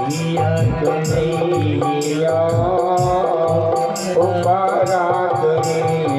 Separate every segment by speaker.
Speaker 1: कन्हैया कन्हैया
Speaker 2: पुकारा करेंगे।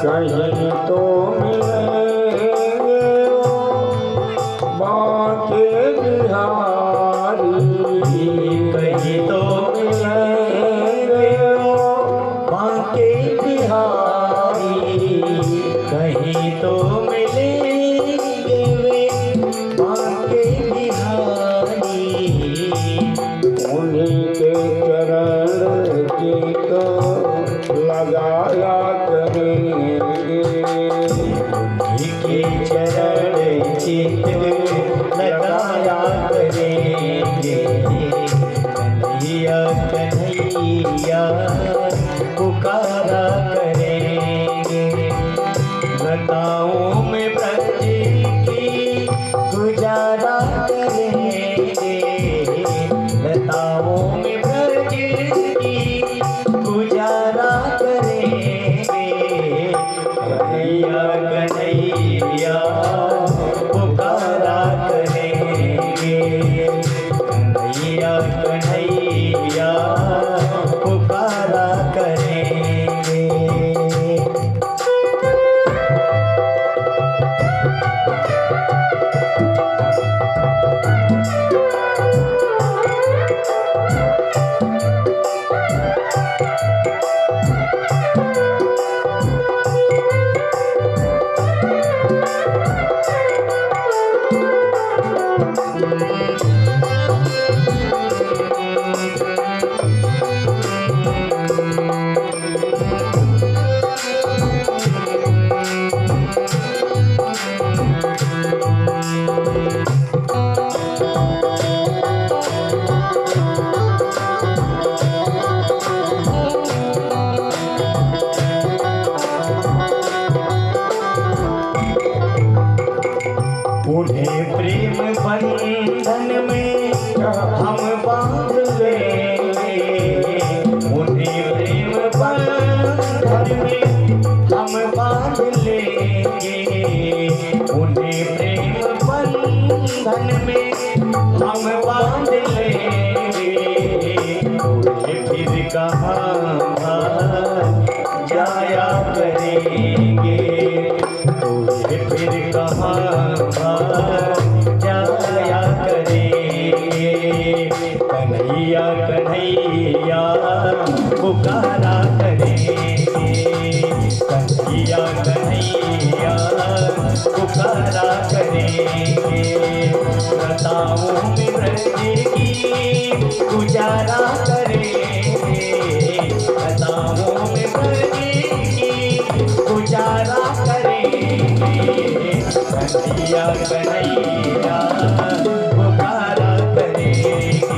Speaker 2: कहीं तो मिलेंगे बांके बिहारी,
Speaker 1: कहीं तो मिलेंगे बांके बिहारी, कहीं तो मिलेंगे वे बांके बिहारी।
Speaker 2: उन्हीं के चरण चित लगाया करेंगे।
Speaker 1: उन्हीं के चरण चित लगाया करेंगे। कन्हैया कन्हैया पुकारा करेंगे। लताओं में ब्रज की गुजारा करेंगे। लताओं में ब्रज की गुजारा करेंगे। कन्हैया कन्हैया पुकारा करेंगे। कन्हैया कन्हैया पुकारा करेंगे। उन्हें प्रेम बंधन में हम बांध लेंगे। उन्हें प्रेम बंधन में हम बांध लेंगे। उन्हें प्रेम बंधन में हम बांध लेंगे। उन्हें फिर कहाँ जाया करेंगे। उन्हें फिर कहाँ जाया करेंगे। कन्हैया कन्हैया पुकारा करेंगे। कन्हैया कन्हैया पुकारा करेंगे। लताओं में ब्रज की गुजारा करेंगे। लताओं में ब्रज की गुजारा करेंगे। कन्हैया कन्हैया पुकारा करेंगे।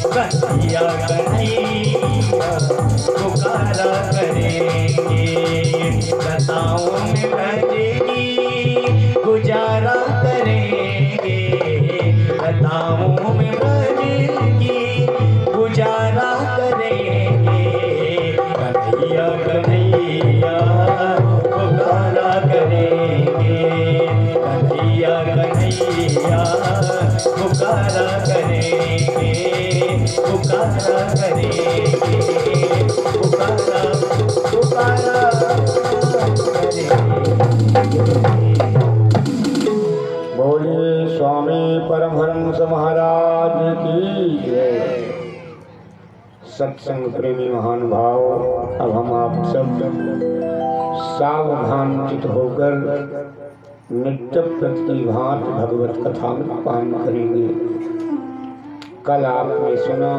Speaker 1: कन्हैया कन्हैया पुकारा करेंगे। लताओं में ब्रज की गुजारा करेंगे। लताओं में ब्रज की गुजारा करेंगे। कन्हैया कन्हैया पुकारा करेंगे। कन्हैया कन्हैया पुकारा करेंगे। पुकारा करेंगे। पुकारा पुकारा करेंगे।
Speaker 2: बोलिए स्वामी परमहंस महाराज की जय। सत्संग प्रेमी महानुभाव, अब हम आप सब सावधान चित होकर नित्य प्रति भांति भगवत कथा में पान करेंगे। कल आपने सुना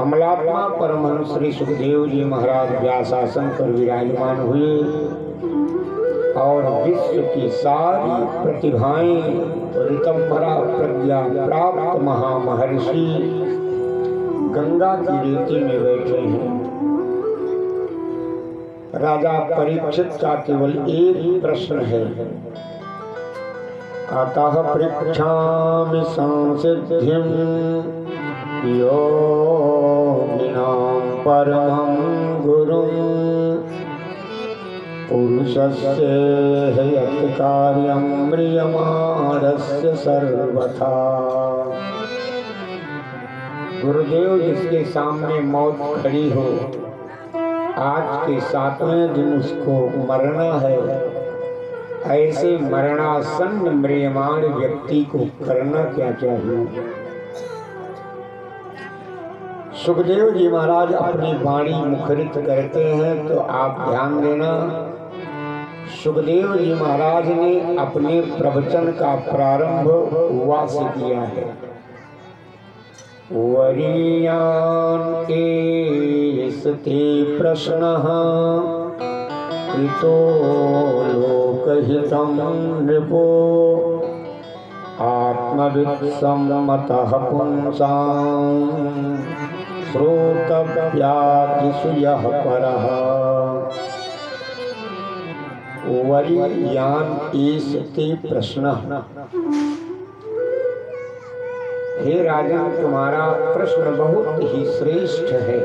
Speaker 2: अमलात्मा परमहंस श्री सुखदेव जी महाराज व्यासासन पर विराजमान हुए और विश्व की सारी प्रतिभाएं ऋतंभरा प्रज्ञा प्राप्त महामहर्षि गंगा की रेती में बैठे हैं। राजा परीक्षित का केवल एक प्रश्न है, अतः पृच्छामि संसिद्धिं योगिनां परमं गुरुं पुरुषस्य यत् कार्यं म्रियमाणस्य सर्वथा। गुरुदेव जिसके सामने मौत खड़ी हो, आज के 7वें दिन उसको मरना है, ऐसे मरणासन्न म्रियमाण व्यक्ति को करना क्या चाहिए? सुखदेव जी महाराज अपनी वाणी मुखरित करते हैं, तो आप ध्यान देना। सुखदेव जी महाराज ने अपने प्रवचन का प्रारंभ हुआ से किया है। वरीयान् एस्ते प्रश्नः कृतो लोकहितं नृपो आत्मवित् सम्मतः पुंसां श्रोतव्यादिषु यः परः। वरीयान् एस्ते प्रश्नः। हे राजन, तुम्हारा प्रश्न बहुत ही श्रेष्ठ है।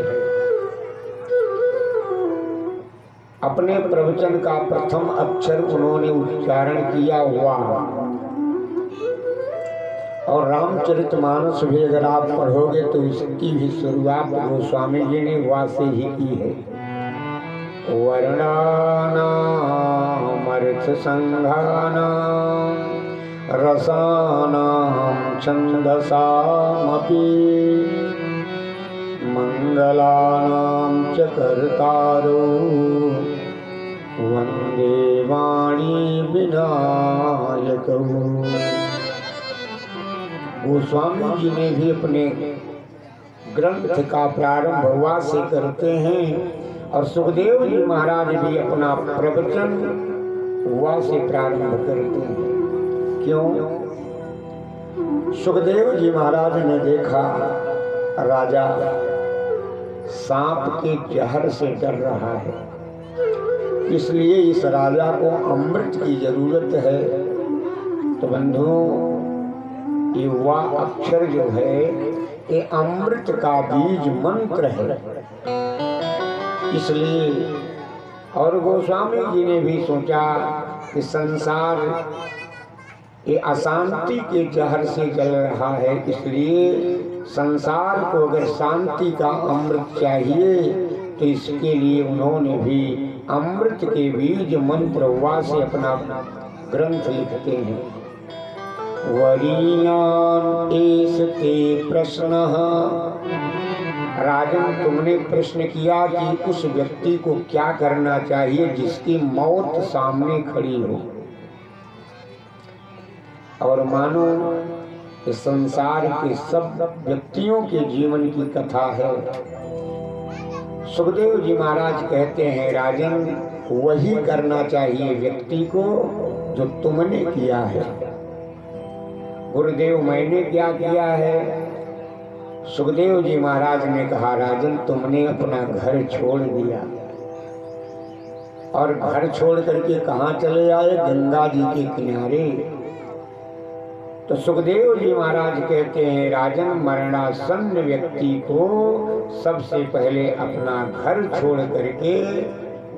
Speaker 2: अपने प्रवचन का प्रथम अक्षर उन्होंने उच्चारण किया हुआ, और रामचरितमानस भी अगर आप पढ़ोगे तो इसकी भी शुरुआत गोस्वामी जी ने वा से ही की है। वर्णानाम अर्थ संघानाम रसानां छन्दसामपि मंगलानां च कर्तारो वन्दे वाणी विनायकौ। गोस्वामी जी ने भी अपने ग्रंथ का प्रारंभ वा से करते हैं, और सुखदेव जी महाराज भी अपना प्रवचन वा से प्रारंभ करते हैं। क्यों? सुखदेव जी महाराज ने देखा राजा सांप के जहर से डर रहा है, इसलिए इस राजा को अमृत की जरूरत है। तो बंधुओं, ये वा अक्षर जो है ये अमृत का बीज मंत्र है, इसलिए। और गोस्वामी जी ने भी सोचा कि संसार ये अशांति के जहर से जल रहा है, इसलिए संसार को अगर शांति का अमृत चाहिए तो इसके लिए उन्होंने भी अमृत के बीज मंत्र वा से अपना ग्रंथ लिखते हैं। वरीयान् एस्ते प्रश्नः। राजन, तुमने प्रश्न किया कि उस व्यक्ति को क्या करना चाहिए जिसकी मौत सामने खड़ी हो। और मानो कि संसार के सब व्यक्तियों के जीवन की कथा है। सुखदेव जी महाराज कहते हैं, राजन, वही करना चाहिए व्यक्ति को जो तुमने किया है। गुरुदेव, मैंने क्या किया है? सुखदेव जी महाराज ने कहा, राजन, तुमने अपना घर छोड़ दिया, और घर छोड़ करके कहाँ चले आए? गंगा जी के किनारे। तो सुखदेव जी महाराज कहते हैं, राजन, मरणासन्न व्यक्ति को सबसे पहले अपना घर छोड़ करके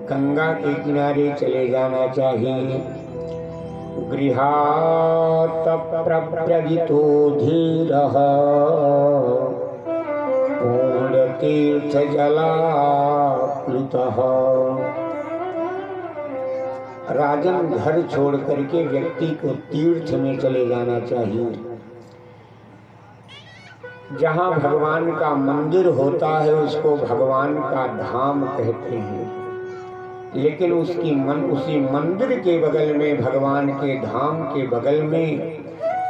Speaker 2: गंगा के किनारे चले जाना चाहिए। गृहात् प्रव्रजितो धीरः पूर्णतीर्थजलाप्लुतः। राजन घर छोड़ करके व्यक्ति को तीर्थ में चले जाना चाहिए। जहाँ भगवान का मंदिर होता है उसको भगवान का धाम कहते हैं, लेकिन उसी मंदिर के बगल में, भगवान के धाम के बगल में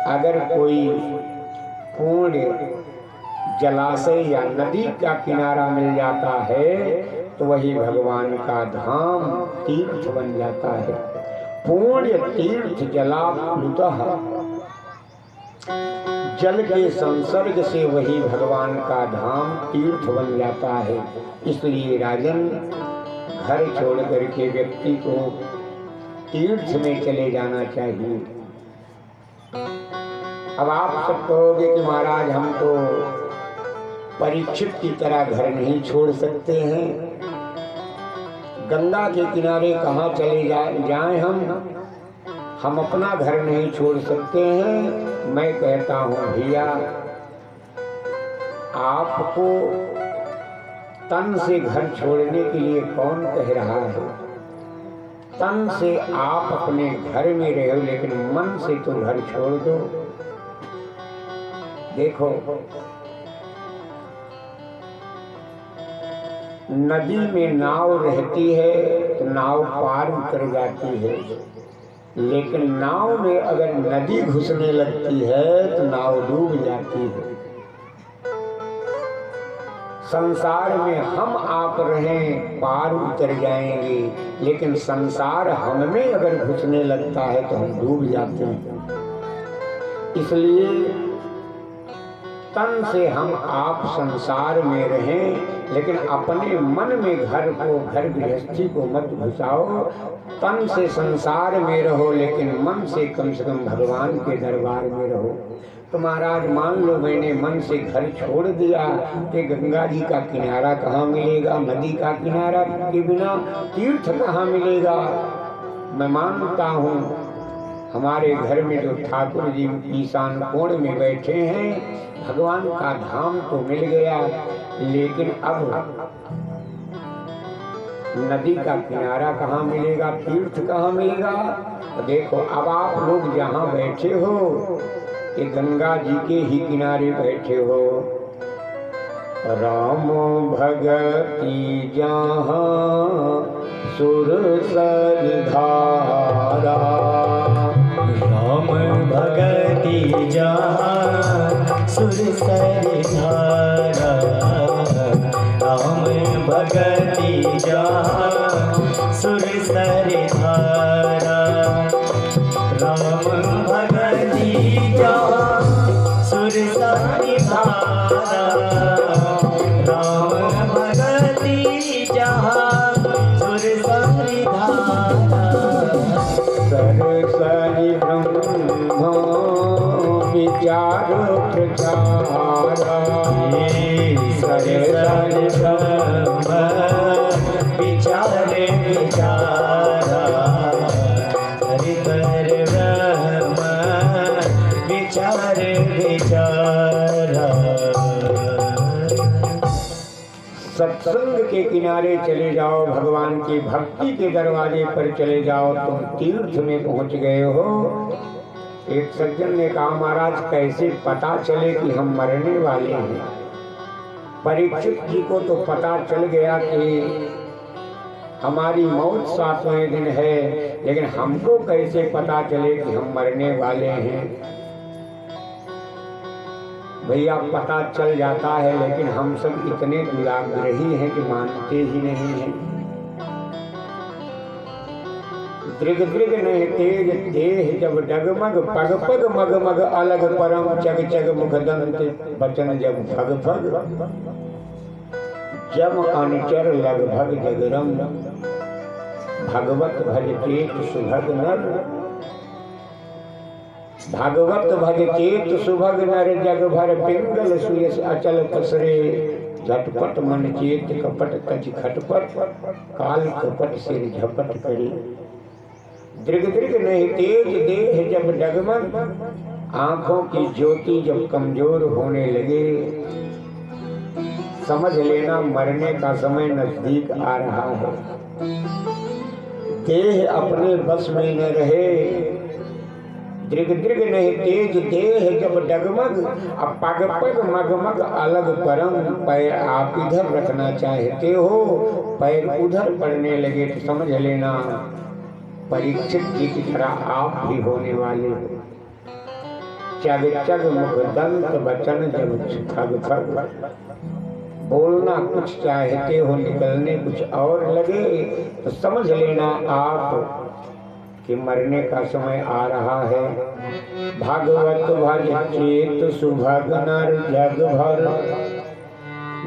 Speaker 2: अगर कोई पूर्ण जलाशय या नदी का किनारा मिल जाता है तो वही भगवान का धाम तीर्थ बन जाता है। पूर्ण तीर्थ जलाप्लुतः, जल के संसर्ग से वही भगवान का धाम तीर्थ बन जाता है। इसलिए राजन, घर छोड़ करके व्यक्ति को तीर्थ में चले जाना चाहिए। अब आप सब कहोगे कि महाराज हम तो परीक्षित की तरह घर नहीं छोड़ सकते हैं, गंगा के किनारे कहाँ चले जाएं हम अपना घर नहीं छोड़ सकते हैं। मैं कहता हूँ भैया, आपको तन से घर छोड़ने के लिए कौन कह रहा है? तन से आप अपने घर में रहो, लेकिन मन से तो घर छोड़ दो। देखो, नदी में नाव रहती है तो नाव पार उतर जाती है, लेकिन नाव में अगर नदी घुसने लगती है तो नाव डूब जाती है। संसार में हम आप रहें पार उतर जाएंगे, लेकिन संसार हमें अगर घुसने लगता है तो हम डूब जाते हैं। इसलिए तन से हम आप संसार में रहें, लेकिन अपने मन में घर गृहस्थी को मत घुसाओ। तन से संसार में रहो, लेकिन मन से कम भगवान के दरबार में रहो। तो महाराज मान लो मैंने मन से घर छोड़ दिया कि गंगा जी का किनारा कहाँ मिलेगा, नदी का किनारा के बिना तीर्थ कहाँ मिलेगा। मैं मानता हूँ हमारे घर में जो ठाकुर जी ईशान कोण में बैठे हैं, भगवान का धाम तो मिल गया, लेकिन अब नदी का किनारा कहाँ मिलेगा, तीर्थ कहाँ मिलेगा। तो देखो, अब आप लोग जहाँ बैठे हो ये गंगा जी के ही किनारे बैठे हो। राम भगति जहाँ सुर सर धारा,
Speaker 1: राम भगति जहाँ सुर सर धारा, राम भगति जहाँ सुर सर धारा, राम भगति जहाँ सुर सर धारा, राम भगति जहाँ सुर सर धारा,
Speaker 2: सरसरि ब्रह्म विचार प्रचारा,
Speaker 1: सरसरि ब्रह्म विचार विचारा, हरिहर ब्रह्म विचार विचारा।
Speaker 2: सत्संग के किनारे चले जाओ, भगवान की भक्ति के दरवाजे पर चले जाओ, तुम तीर्थ में पहुंच गए हो। एक सज्जन ने कहा, महाराज कैसे पता चले कि हम मरने वाले हैं? परीक्षित जी को तो पता चल गया कि हमारी मौत 7वें दिन है, लेकिन हमको कैसे पता चले कि हम मरने वाले हैं? भैया पता चल जाता है, लेकिन हम सब इतने दुराग्रही हैं कि मानते ही नहीं हैं। दृग दृग नहीं तेज देह जब डगमग, पग पग मग मग अलग परम, चग चग मुख दंत बचन जब भग भग, जब अनुचर लगभग जगरम, भगवत भज चेत सुभग नर, भागवत भज चेत सुभग नर, जग भर पिंगल सुयस अचल पसरे, झटपट मन चेत कपट कच खटपट, काल कपट सिर झपट करे। दृग दृग नहीं तेज देह जब डगमग, आंखों की ज्योति जब कमजोर होने लगे, समझ लेना मरने का समय नजदीक आ रहा है। देह अपने बस में न रहे, दृग दृग नहीं तेज देह जब डगमग, अब पग पग मगमग अलग परम। पैर आप इधर रखना चाहते हो, पैर उधर पड़ने लगे तो समझ लेना परीक्षित जी की तरह आप भी होने वाले हो। चग चग मुख दंत वचन जब ठग ठग, बोलना कुछ चाहते हो निकलने कुछ और लगे तो समझ लेना आप कि मरने का समय आ रहा है। भागवत भज चेत सुभग नर जग भर,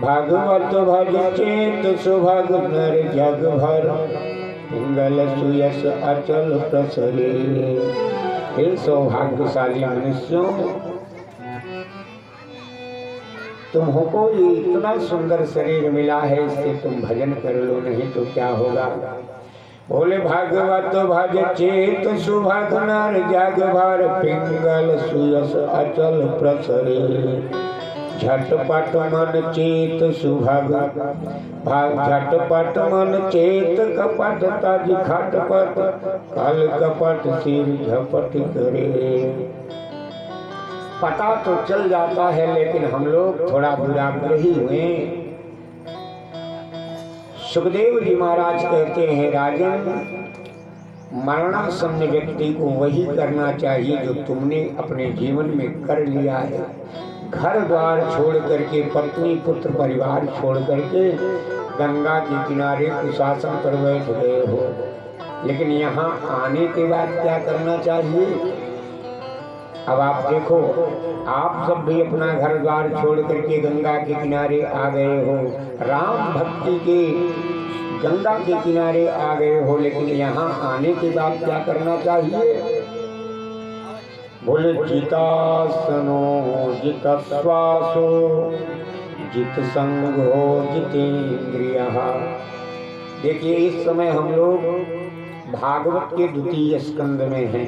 Speaker 2: भागवत भज चेत सुभग नर जग भर, पिंगल सुयस अचल प्रसरे। हे सौभाग्यशाली मनुष्यों, तुमको ये इतना सुंदर शरीर मिला है, इससे तुम भजन कर लो, नहीं तो क्या होगा। बोले भागवत भज चेत सुभग नर जग भर, पिंगल सुयस अचल प्रसरे। झटपट मन चेत सुभग झटपट मन चेत कपट तज खटपट, कल कपट सिर झपट करे। पता तो चल जाता है लेकिन हम लोग थोड़ा दुराग्रही हुए। सुखदेव जी महाराज कहते हैं, राजन मरणासन्न व्यक्ति को वही करना चाहिए जो तुमने अपने जीवन में कर लिया है। घर द्वार छोड़ करके, पत्नी पुत्र परिवार छोड़ करके गंगा के किनारे कुशासन पर बैठ गए हो, लेकिन यहाँ आने के बाद क्या करना चाहिए। अब आप देखो, आप सब भी अपना घर द्वार छोड़ करके गंगा के किनारे आ गए हो, राम भक्ति के गंगा के किनारे आ गए हो, लेकिन यहाँ आने के बाद क्या करना चाहिए। बोले जितासनो जित श्वासो जित संगो जितेंद्रियः। देखिए इस समय हम लोग भागवत के द्वितीय स्कंद में हैं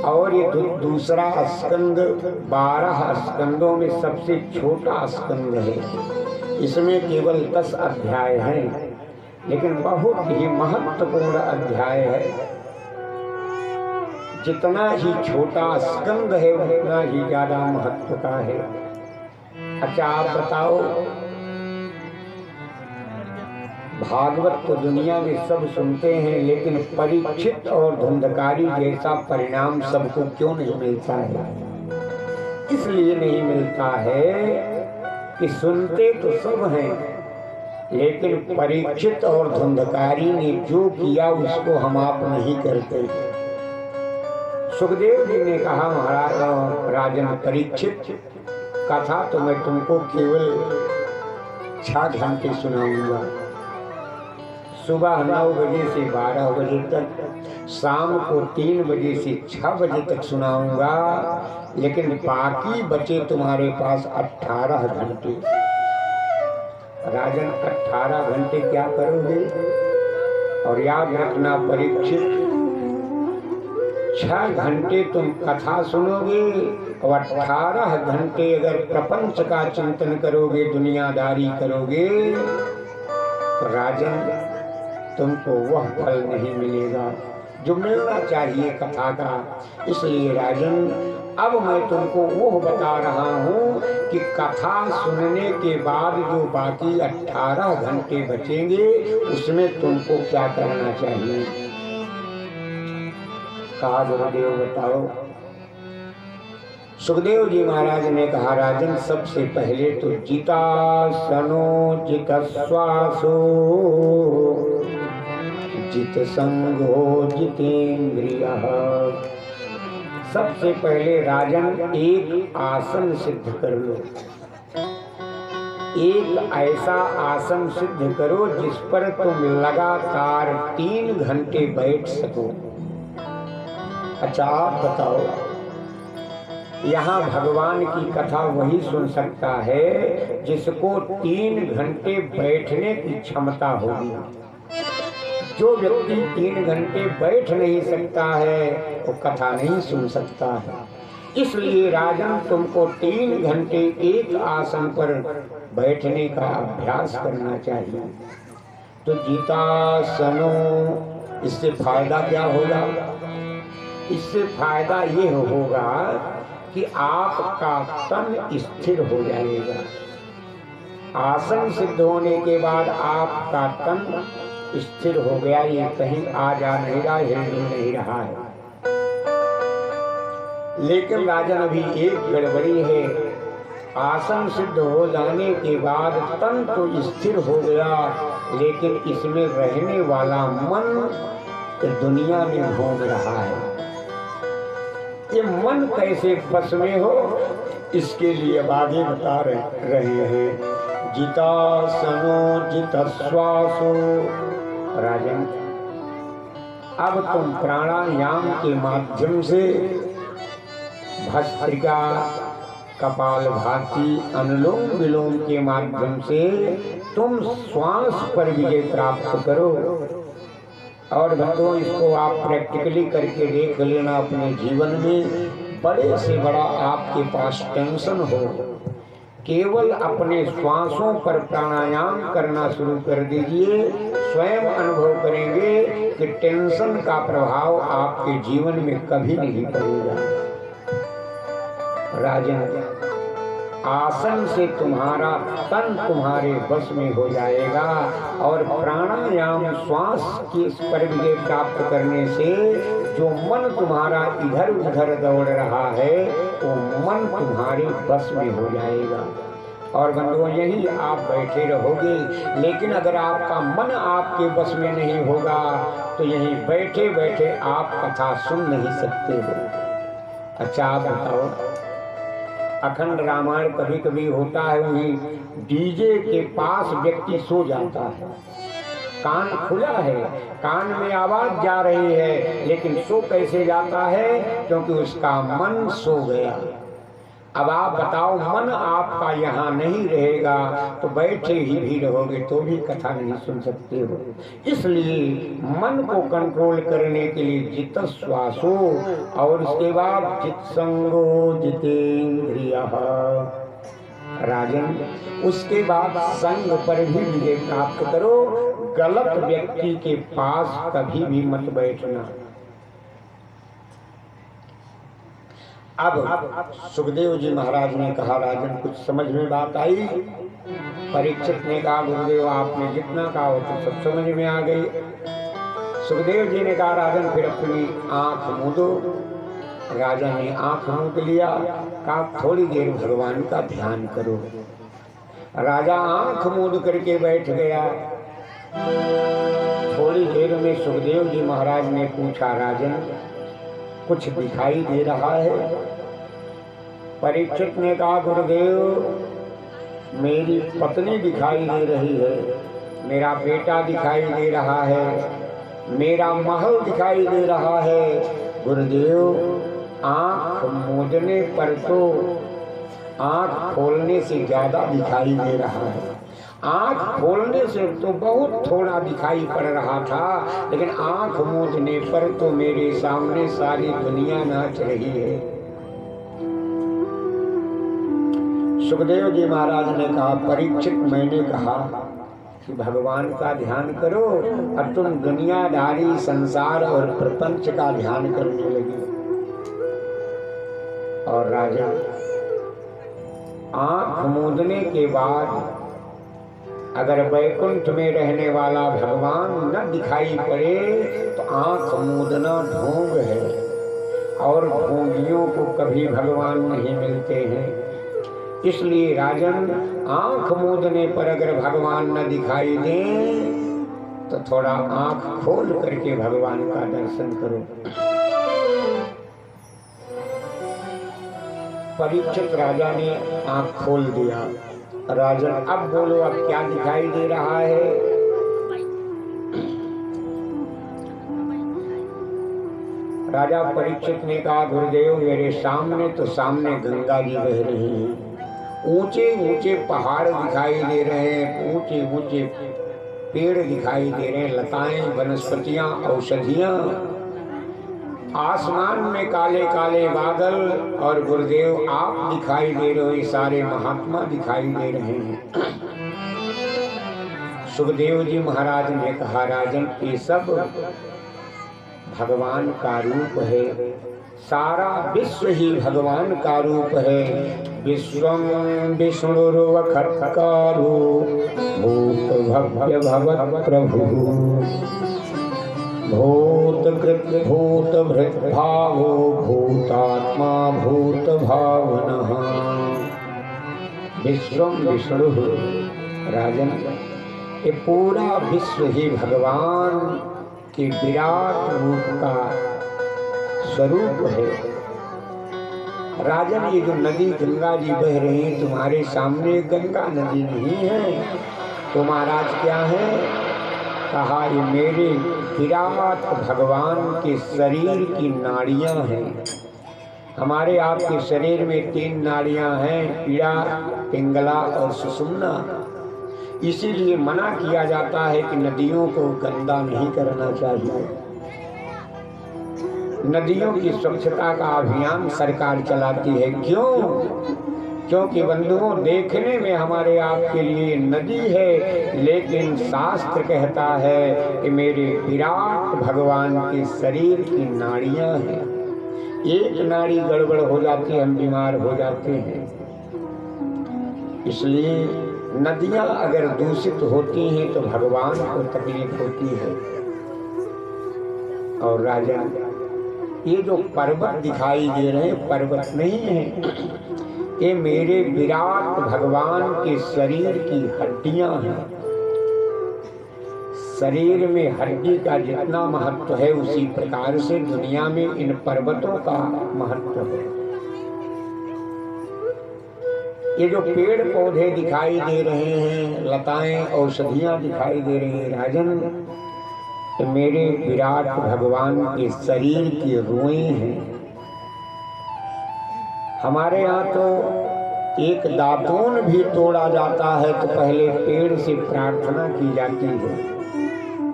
Speaker 2: और ये दूसरा स्कंद 12 स्कंदों में सबसे छोटा स्कंद है। इसमें केवल 10 अध्याय हैं, लेकिन बहुत ही महत्वपूर्ण अध्याय है। जितना ही छोटा स्कंद है उतना ही ज्यादा महत्व का है। अच्छा आप बताओ, भागवत तो दुनिया में सब सुनते हैं, लेकिन परीक्षित और धुंधकारी जैसा परिणाम सबको क्यों नहीं मिलता है। इसलिए नहीं मिलता है कि सुनते तो सब हैं, लेकिन परीक्षित और धुंधकारी ने जो किया उसको हम आप नहीं करते। सुखदेव जी ने कहा, महाराज राजन परीक्षित, कथा तो मैं तुमको केवल 6 घंटे सुनाऊंगा, सुबह 9 बजे से 12 बजे तक, शाम को 3 बजे से 6 बजे तक सुनाऊंगा, लेकिन बाकी बचे तुम्हारे पास 18 घंटे। राजन 18 घंटे क्या करोगे। और याद रखना परीक्षित, 6 घंटे तुम कथा सुनोगे और 18 घंटे अगर प्रपंच का चिंतन करोगे, दुनियादारी करोगे, तो राजन तुमको वह फल नहीं मिलेगा जो मिलना चाहिए कथा का। इसलिए राजन अब मैं तुमको वो बता रहा हूँ कि कथा सुनने के बाद जो बाकी 18 घंटे बचेंगे उसमें तुमको क्या करना चाहिए। कहा गुरुदेव बताओ। सुखदेव जी महाराज ने कहा, राजन सबसे पहले तो जितासनो जित श्वासो जित संगो जितेंद्रियः। सबसे पहले राजन एक आसन सिद्ध कर लो। एक ऐसा आसन सिद्ध करो जिस पर तुम लगातार 3 घंटे बैठ सको। अच्छा आप बताओ, यहाँ भगवान की कथा वही सुन सकता है जिसको 3 घंटे बैठने की क्षमता होगी। जो व्यक्ति 3 घंटे बैठ नहीं सकता है वो कथा नहीं सुन सकता है। इसलिए राजन तुमको 3 घंटे एक आसन पर बैठने का अभ्यास करना चाहिए। तो जितासनो, इससे फायदा क्या होगा? इससे फायदा ये होगा कि आपका तन स्थिर हो जाएगा। आसन सिद्ध होने के बाद आपका तन स्थिर हो गया, ये कहीं आ जा नहीं रहा, हिल नहीं रहा है। लेकिन राजन अभी एक गड़बड़ी है, आसन सिद्ध हो जाने के बाद तन तो स्थिर हो गया, लेकिन इसमें रहने वाला मन दुनिया में घूम रहा है। ये मन कैसे बस में हो, इसके लिए अब आगे बता रहे हैं। जितासनो जितश्वासो, राजन अब तुम प्राणायाम के माध्यम से भस्त्रिका, कपालभाति, अनुलोम विलोम के माध्यम से तुम श्वास पर विजय प्राप्त करो। और बंधुओं, इसको आप प्रैक्टिकली करके देख लेना अपने जीवन में। बड़े से बड़ा आपके पास टेंशन हो, केवल अपने श्वासों पर प्राणायाम करना शुरू कर दीजिए, स्वयं अनुभव करेंगे कि टेंशन का प्रभाव आपके जीवन में कभी नहीं पड़ेगा। राजन, आसन से तुम्हारा तन तुम्हारे बस में हो जाएगा और प्राणायाम श्वास के पर विजय प्राप्त करने से जो मन तुम्हारा इधर उधर दौड़ रहा है वो मन तुम्हारे बस में हो जाएगा। और बंधुओं, यही आप बैठे रहोगे, लेकिन अगर आपका मन आपके बस में नहीं होगा तो यहीं बैठे बैठे आप कथा सुन नहीं सकते हो। अच्छा, आप बताओ, अखंड रामायण कभी कभी होता है, वही डीजे के पास व्यक्ति सो जाता है, कान खुला है, कान में आवाज जा रही है, लेकिन सो कैसे जाता है? क्योंकि उसका मन सो गया। अब आप बताओ, मन आपका यहाँ नहीं रहेगा तो बैठे ही भी रहोगे तो भी कथा नहीं सुन सकते हो। इसलिए मन को कंट्रोल करने के लिए जित श्वासो, और उसके बाद जित संगो जितेंद्रियः। राजन, उसके बाद संग पर भी विजय प्राप्त करो। गलत व्यक्ति के पास कभी भी मत बैठना। अब सुखदेव जी महाराज ने कहा, राजन कुछ समझ में बात आई? परीक्षित ने कहा, गुरुदेव आपने जितना कहा वो तो सब समझ में आ गई। सुखदेव जी ने कहा, राजन फिर अपनी आंख मूंदो। राजा ने आंख मूंद लिया, कहा थोड़ी देर भगवान का ध्यान करो। राजा आंख मूंद करके बैठ गया। थोड़ी देर में सुखदेव जी महाराज ने पूछा, राजन कुछ दिखाई दे रहा है? परीक्षित ने कहा, गुरुदेव मेरी पत्नी दिखाई दे रही है, मेरा बेटा दिखाई दे रहा है, मेरा महल दिखाई दे रहा है। गुरुदेव आंख मूंदने पर तो आंख खोलने से ज्यादा दिखाई दे रहा है। आंख खोलने से तो बहुत थोड़ा दिखाई पड़ रहा था, लेकिन आंख मूंदने पर तो मेरे सामने सारी दुनिया नाच रही है। सुखदेव जी महाराज ने कहा, परीक्षित मैंने कहा कि भगवान का ध्यान करो, अब तुम दुनियादारी संसार और प्रपंच का ध्यान करने लगे। और राजा आंख मूंदने के बाद अगर वैकुंठ में रहने वाला भगवान न दिखाई पड़े तो आंख मूंदना ढोंग है, और ढोंगियों को कभी भगवान नहीं मिलते हैं। इसलिए राजन, आंख मूंदने पर अगर भगवान न दिखाई दें तो थोड़ा आंख खोल करके भगवान का दर्शन करो। परीक्षित राजा ने आंख खोल दिया। राजन अब बोलो, अब क्या दिखाई दे रहा है? राजा परीक्षित ने कहा, गुरुदेव मेरे सामने तो सामने गंगा जी बह रही हैं, ऊंचे ऊंचे पहाड़ दिखाई दे रहे हैं, ऊंचे ऊंचे पेड़ दिखाई दे रहे हैं, लताएं, वनस्पतियां, औषधियां, आसमान में काले काले बादल, और गुरुदेव आप दिखाई दे रहे हो, सारे महात्मा दिखाई दे रहे हैं। सुखदेव जी महाराज ने कहा राजन ये सब भगवान का रूप है, सारा विश्व ही भगवान का रूप है। विश्वं विष्णुर्वखत्कारो भूत भव्य भवत् प्रभु भूतकृत भूत भृत भावो भूतात्मा भूत भावनः। विश्वं विष्णु राजन ये पूरा विश्व ही भगवान के विराट रूप का स्वरूप है। राजन ये जो नदी गंगा जी बह रही है तुम्हारे सामने गंगा नदी नहीं है तो महाराज क्या है? कहा ये मेरे विराट भगवान के शरीर की नाड़ियां हैं। हमारे आपके शरीर में 3 नाड़ियां हैं, पीड़ा, पिंगला और सुषुम्ना। इसीलिए मना किया जाता है कि नदियों को गंदा नहीं करना चाहिए। नदियों की स्वच्छता का अभियान सरकार चलाती है। क्यों? क्योंकि बंधुओं देखने में हमारे आपके लिए नदी है, लेकिन शास्त्र कहता है कि मेरे विराट भगवान के शरीर की नाड़ियां हैं। एक नाड़ी गड़बड़ हो जाती है हम बीमार हो जाते हैं। इसलिए नदियां अगर दूषित होती हैं तो भगवान को तकलीफ होती है। और राजा ये जो पर्वत दिखाई दे रहे हैं पर्वत नहीं है, ये मेरे विराट भगवान के शरीर की हड्डियां हैं। शरीर में हड्डी का जितना महत्व है उसी प्रकार से दुनिया में इन पर्वतों का महत्व है। ये जो पेड़ पौधे दिखाई दे रहे हैं, लताएं औषधियां दिखाई दे रही हैं राजन, तो मेरे विराट भगवान के शरीर की रुएं हैं। हमारे यहाँ तो एक दातून भी तोड़ा जाता है तो पहले पेड़ से प्रार्थना की जाती है,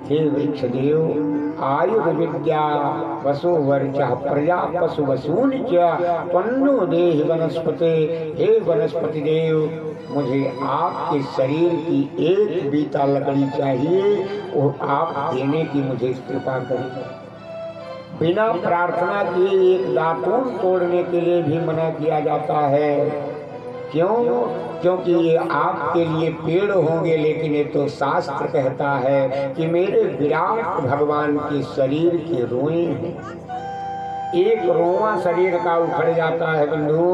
Speaker 2: हे वृक्षदेव आयुर्विद्या वसो वर्चः प्रजा पशु वसूनि च त्वन्नो देहि वनस्पते। हे वनस्पति देव मुझे आपके शरीर की एक बीता लकड़ी चाहिए और आप देने की मुझे कृपा करें। बिना प्रार्थना किए एक दातून तोड़ने के लिए भी मना किया जाता है। क्यों? क्योंकि ये आपके लिए पेड़ होंगे, लेकिन ये तो शास्त्र कहता है कि मेरे विराट भगवान के शरीर की रोएं हैं। एक रोवा शरीर का उखड़ जाता है बंधु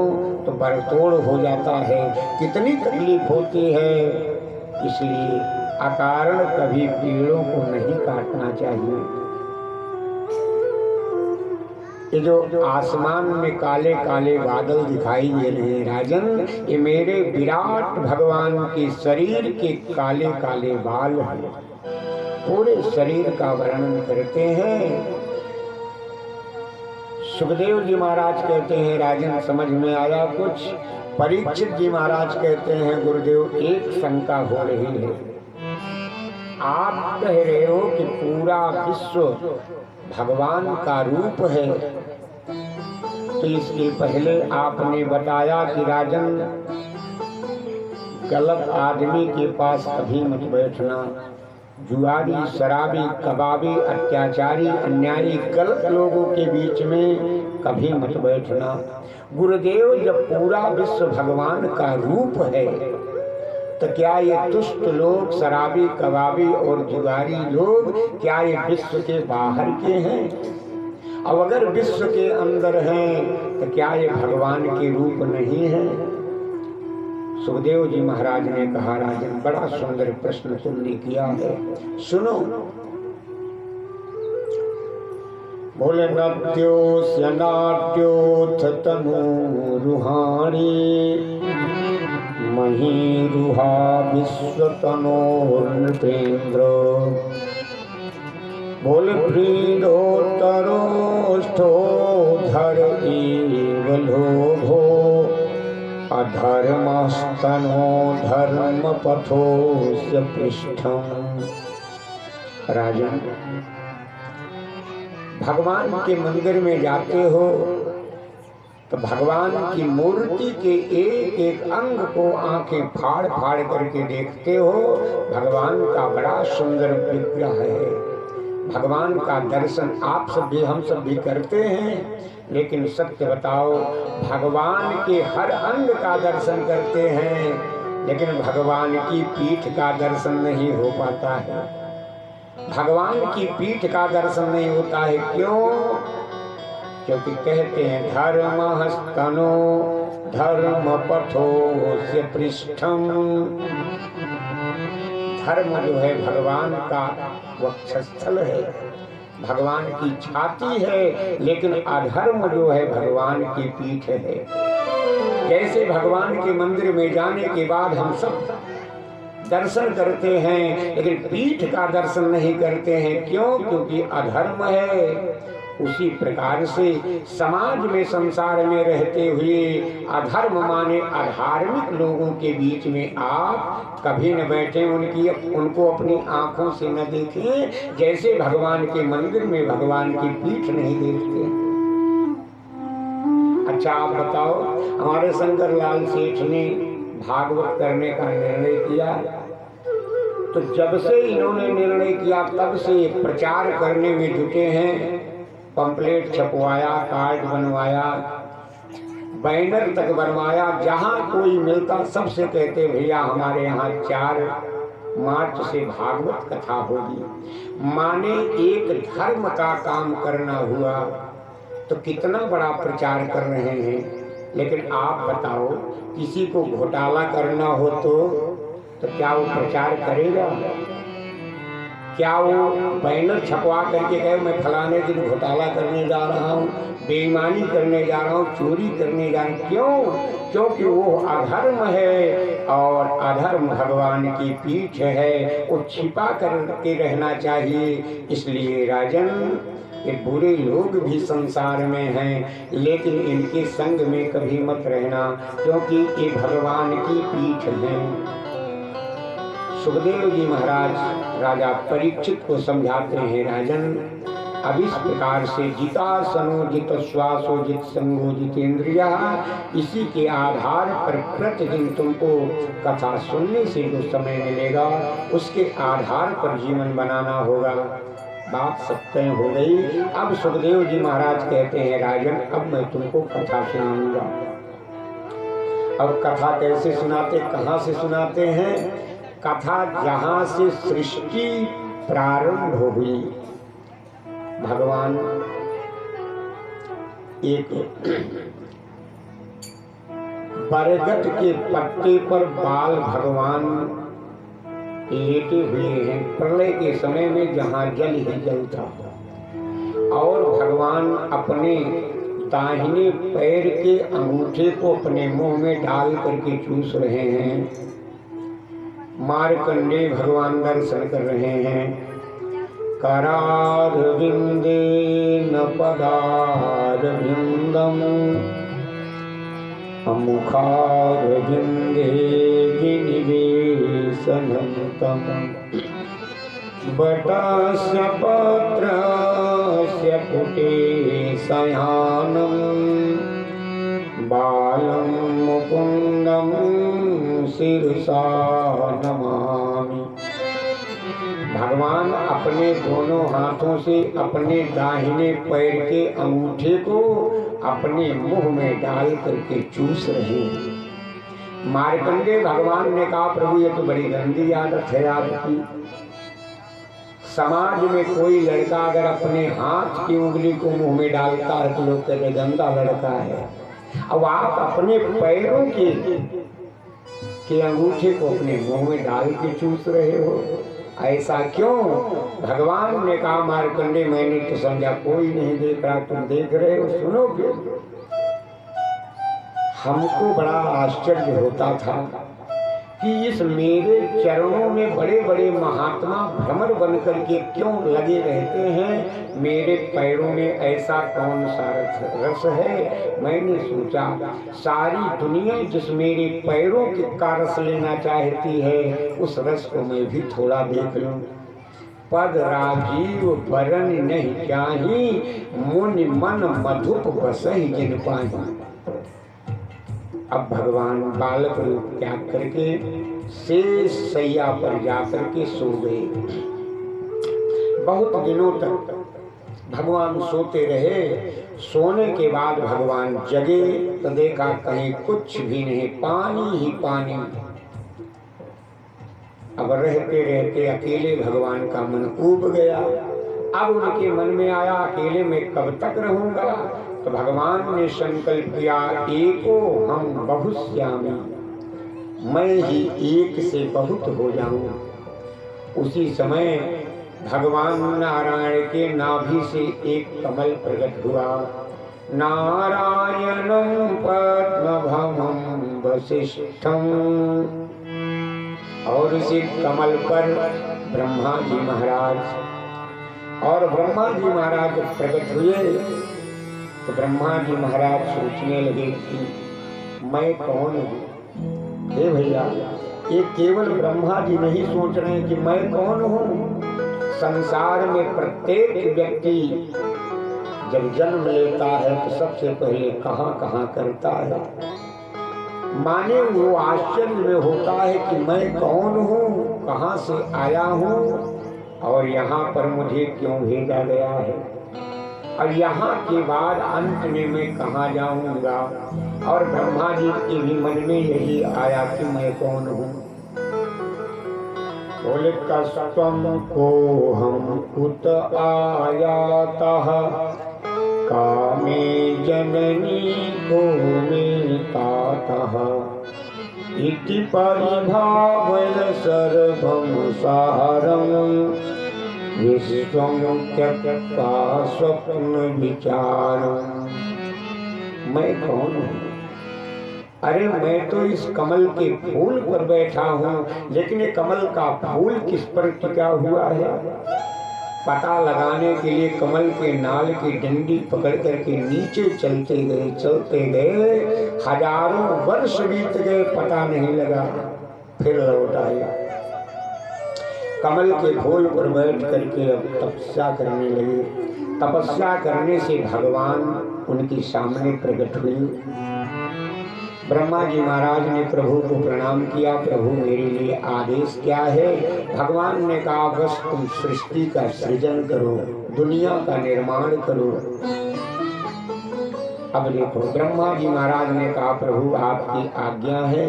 Speaker 2: तो बरतोड़ हो जाता है, कितनी तकलीफ होती है। इसलिए अकारण कभी पेड़ों को नहीं काटना चाहिए। ये जो आसमान में काले काले बादल दिखाई दे रहे हैं राजन, ये मेरे विराट भगवान के शरीर के काले काले बाल हैं। पूरे शरीर का वर्णन करते हैं। सुखदेव जी महाराज कहते हैं राजन समझ में आया कुछ? परीक्षित जी महाराज कहते हैं गुरुदेव एक शंका हो रही है। आप कह रहे हो कि पूरा विश्व भगवान का रूप है, तो इसके पहले आपने बताया कि राजन गलत आदमी के पास कभी मत बैठना। जुआरी, शराबी, कबाबी, अत्याचारी, अन्यायी, गलत लोगों के बीच में कभी मत बैठना। गुरुदेव जब पूरा विश्व भगवान का रूप है तो क्या ये दुष्ट लोग, शराबी, कबाबी और जुगारी लोग, क्या ये विश्व के बाहर के हैं? अब अगर विश्व के अंदर हैं तो क्या ये भगवान के रूप नहीं है? सुखदेव जी महाराज ने कहा राजन बड़ा सुंदर प्रश्न तुमने किया है, सुनो। बोले नत्योस्य नाट्योथ तनु रुहाणी महीरुहा विश्वतनोर्नृपेन्द्र। बोले प्रीडोत्तरोष्ठो धर एव लोभो अधर्मस्तनो धर्म पथोस्य पृष्ठम्। राजन भगवान के मंदिर में जाते हो तो भगवान की मूर्ति के एक एक अंग को आंखें फाड़ फाड़ करके देखते हो, भगवान का बड़ा सुंदर विग्रह है। भगवान का दर्शन आप सब भी हम सब भी करते हैं, लेकिन सत्य बताओ, भगवान के हर अंग का दर्शन करते हैं, लेकिन भगवान की पीठ का दर्शन नहीं हो पाता है। भगवान की पीठ का दर्शन नहीं होता है। क्यों? क्योंकि कहते हैं धर्मस्तनो धर्म पथो से पृष्ठम। धर्म जो है भगवान का वक्षस्थल है, भगवान की छाती है, लेकिन अधर्म जो है भगवान की पीठ है। जैसे भगवान के मंदिर में जाने के बाद हम सब दर्शन करते हैं, लेकिन पीठ का दर्शन नहीं करते हैं। क्यों? क्योंकि अधर्म है। उसी प्रकार से समाज में, संसार में रहते हुए अधर्म माने अधार्मिक लोगों के बीच में आप कभी न बैठे, उनको अपनी आंखों से न देखें, जैसे भगवान के मंदिर में भगवान की पीठ नहीं देखते। अच्छा आप बताओ, हमारे शंकर लाल सेठ ने भागवत करने का निर्णय किया, तो जब से इन्होंने निर्णय किया तब से प्रचार करने में जुटे हैं। पंपलेट छपवाया, कार्ड बनवाया, बैनर तक बनवाया, जहां कोई मिलता सबसे कहते भैया हमारे यहाँ 4 मार्च से भागवत कथा होगी। माने एक धर्म का काम करना हुआ, तो कितना बड़ा प्रचार कर रहे हैं। लेकिन आप बताओ, किसी को घोटाला करना हो तो क्या वो प्रचार करेगा? क्या वो बैनर छपवा करके कहे मैं फलाने दिन घोटाला करने जा रहा हूँ, बेईमानी करने जा रहा हूँ, चोरी करने जा रहा हूँ? क्यों? क्योंकि वो अधर्म है, और अधर्म भगवान की पीठ है, वो छिपा करके रहना चाहिए। इसलिए राजन, ये बुरे लोग भी संसार में हैं, लेकिन इनके संग में कभी मत रहना, क्योंकि ये भगवान की पीठ है। सुखदेव जी महाराज राजा परीक्षित को समझाते हैं, राजन अब इस प्रकार से जितासनो जित श्वासो जित संगो जितेंद्रिया, इसी के आधार पर प्रतिदिन तुमको कथा सुनने से जो समय मिलेगा उसके आधार पर जीवन बनाना होगा। बात सत्य हो गई। अब सुखदेव जी महाराज कहते हैं, राजन अब मैं तुमको कथा सुनाऊंगा। अब कथा कैसे सुनाते, कहाँ से सुनाते हैं? कथा जहाँ से सृष्टि प्रारंभ हुई, भगवान एक बरगद के पत्ते पर बाल भगवान लेटे हुए हैं, प्रलय के समय में जहाँ जल ही जल था, और भगवान अपने दाहिने पैर के अंगूठे को अपने मुंह में डाल करके चूस रहे हैं। मार्कंडे भगवान दर्शन कर रहे हैं। करारविंदे न पदारविंदम मुखारविंदे विनिवेशनं तम बटस्य पत्रस्य पुटे शयानं बालं मुकुंदं शिरसा नमामि। भगवान अपने दोनों हाथों से अपने दाहिने पैर के अंगूठे को अपने मुंह में डाल करके चूस रहे हैं। मार्कंडे भगवान ने कहा, प्रभु ये तो बड़ी गंदी आदत है आपकी। समाज में कोई लड़का अगर अपने हाथ की उंगली को मुंह में डालता है तो लोग कहते गंदा लड़का है। अब आप अपने पैरों के अंगूठे को अपने मुंह में डाल के चूस रहे हो, ऐसा क्यों? भगवान ने कहा, मार्कंडे मैंने तो समझा कोई नहीं देख रहा, तुम देख रहे हो, सुनो क्यों? हमको बड़ा आश्चर्य होता था कि इस मेरे चरणों में बड़े बड़े महात्मा भ्रमर बन करके क्यों लगे रहते हैं, मेरे पैरों में ऐसा कौन सा रस है। मैंने सोचा सारी दुनिया जिस मेरे पैरों का रस लेना चाहती है, उस रस को मैं भी थोड़ा देख लूं। पद राजीव बरन नहीं चाही, मुनि मन मधुप बसहि जिन पाही। अब भगवान बालक रूप त्याग करके शेष सैया पर जाकर के सो गए। बहुत दिनों तक भगवान सोते रहे। सोने के बाद भगवान जगे तो देखा कहीं कुछ भी नहीं, पानी ही पानी। अब रहते रहते अकेले भगवान का मन ऊब गया। अब उनके मन में आया अकेले में कब तक रहूंगा। तो भगवान ने संकल्प किया, एको हम बहुश्यामी, मैं ही एक से बहुत हो जाऊं। उसी समय भगवान नारायण के नाभि से एक कमल प्रकट हुआ। नारायणं पद्मभवं वसिष्ठं। और उसी कमल पर ब्रह्मा जी महाराज, और ब्रह्मा जी महाराज जब प्रकट हुए तो ब्रह्मा जी महाराज सोचने लगे कि मैं कौन हूँ। हे भैया, ये केवल ब्रह्मा जी नहीं सोच रहे हैं कि मैं कौन हूँ। संसार में प्रत्येक व्यक्ति जब जन्म लेता है तो सबसे पहले कहाँ कहाँ करता है। माने वो आश्चर्य में होता है कि मैं कौन हूँ, कहाँ से आया हूँ और यहाँ पर मुझे क्यों भेजा गया है, और यहाँ के बाद अंत में मैं कहाँ जाऊंगा। और ब्रह्मा जी के भी मन में यही आया कि मैं कौन हूँ। बोले कस्तम को हम उत आयातः, कामे जननी को मितातः, इति परिभावय सर्वं सारं, विश्वं त्यक्त्वा स्वप्न विचारम्। मैं कौन हूँ? अरे मैं तो इस कमल के फूल पर बैठा हूँ, लेकिन ये कमल का फूल किस पर टिका हुआ है, पता लगाने के लिए कमल के नाल की डंडी पकड़ करके नीचे चलते गए। हजारों वर्ष बीत गए, पता नहीं लगा। फिर लौट आए, कमल के फूल पर बैठ करके अब तपस्या करने लगे। तपस्या करने से भगवान उनके सामने प्रकट हुए। ब्रह्मा जी महाराज ने प्रभु को प्रणाम किया। प्रभु मेरे लिए आदेश क्या है? भगवान ने कहा, बस तुम सृष्टि का सृजन करो, दुनिया का निर्माण करो। अब देखो, ब्रह्मा जी महाराज ने कहा, प्रभु आपकी आज्ञा है,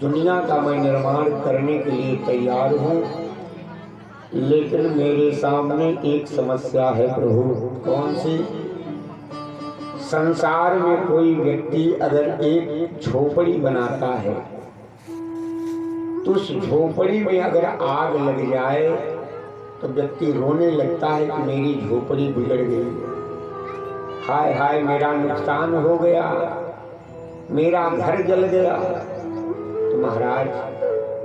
Speaker 2: दुनिया का मैं निर्माण करने के लिए तैयार हूँ, लेकिन मेरे सामने एक समस्या है प्रभु। कौन सी? संसार में कोई व्यक्ति अगर एक झोपड़ी बनाता है तो उस झोपड़ी में अगर आग लग जाए तो व्यक्ति रोने लगता है कि मेरी झोपड़ी बिगड़ गई, हाय हाय मेरा नुकसान हो गया, मेरा घर जल गया। तो महाराज,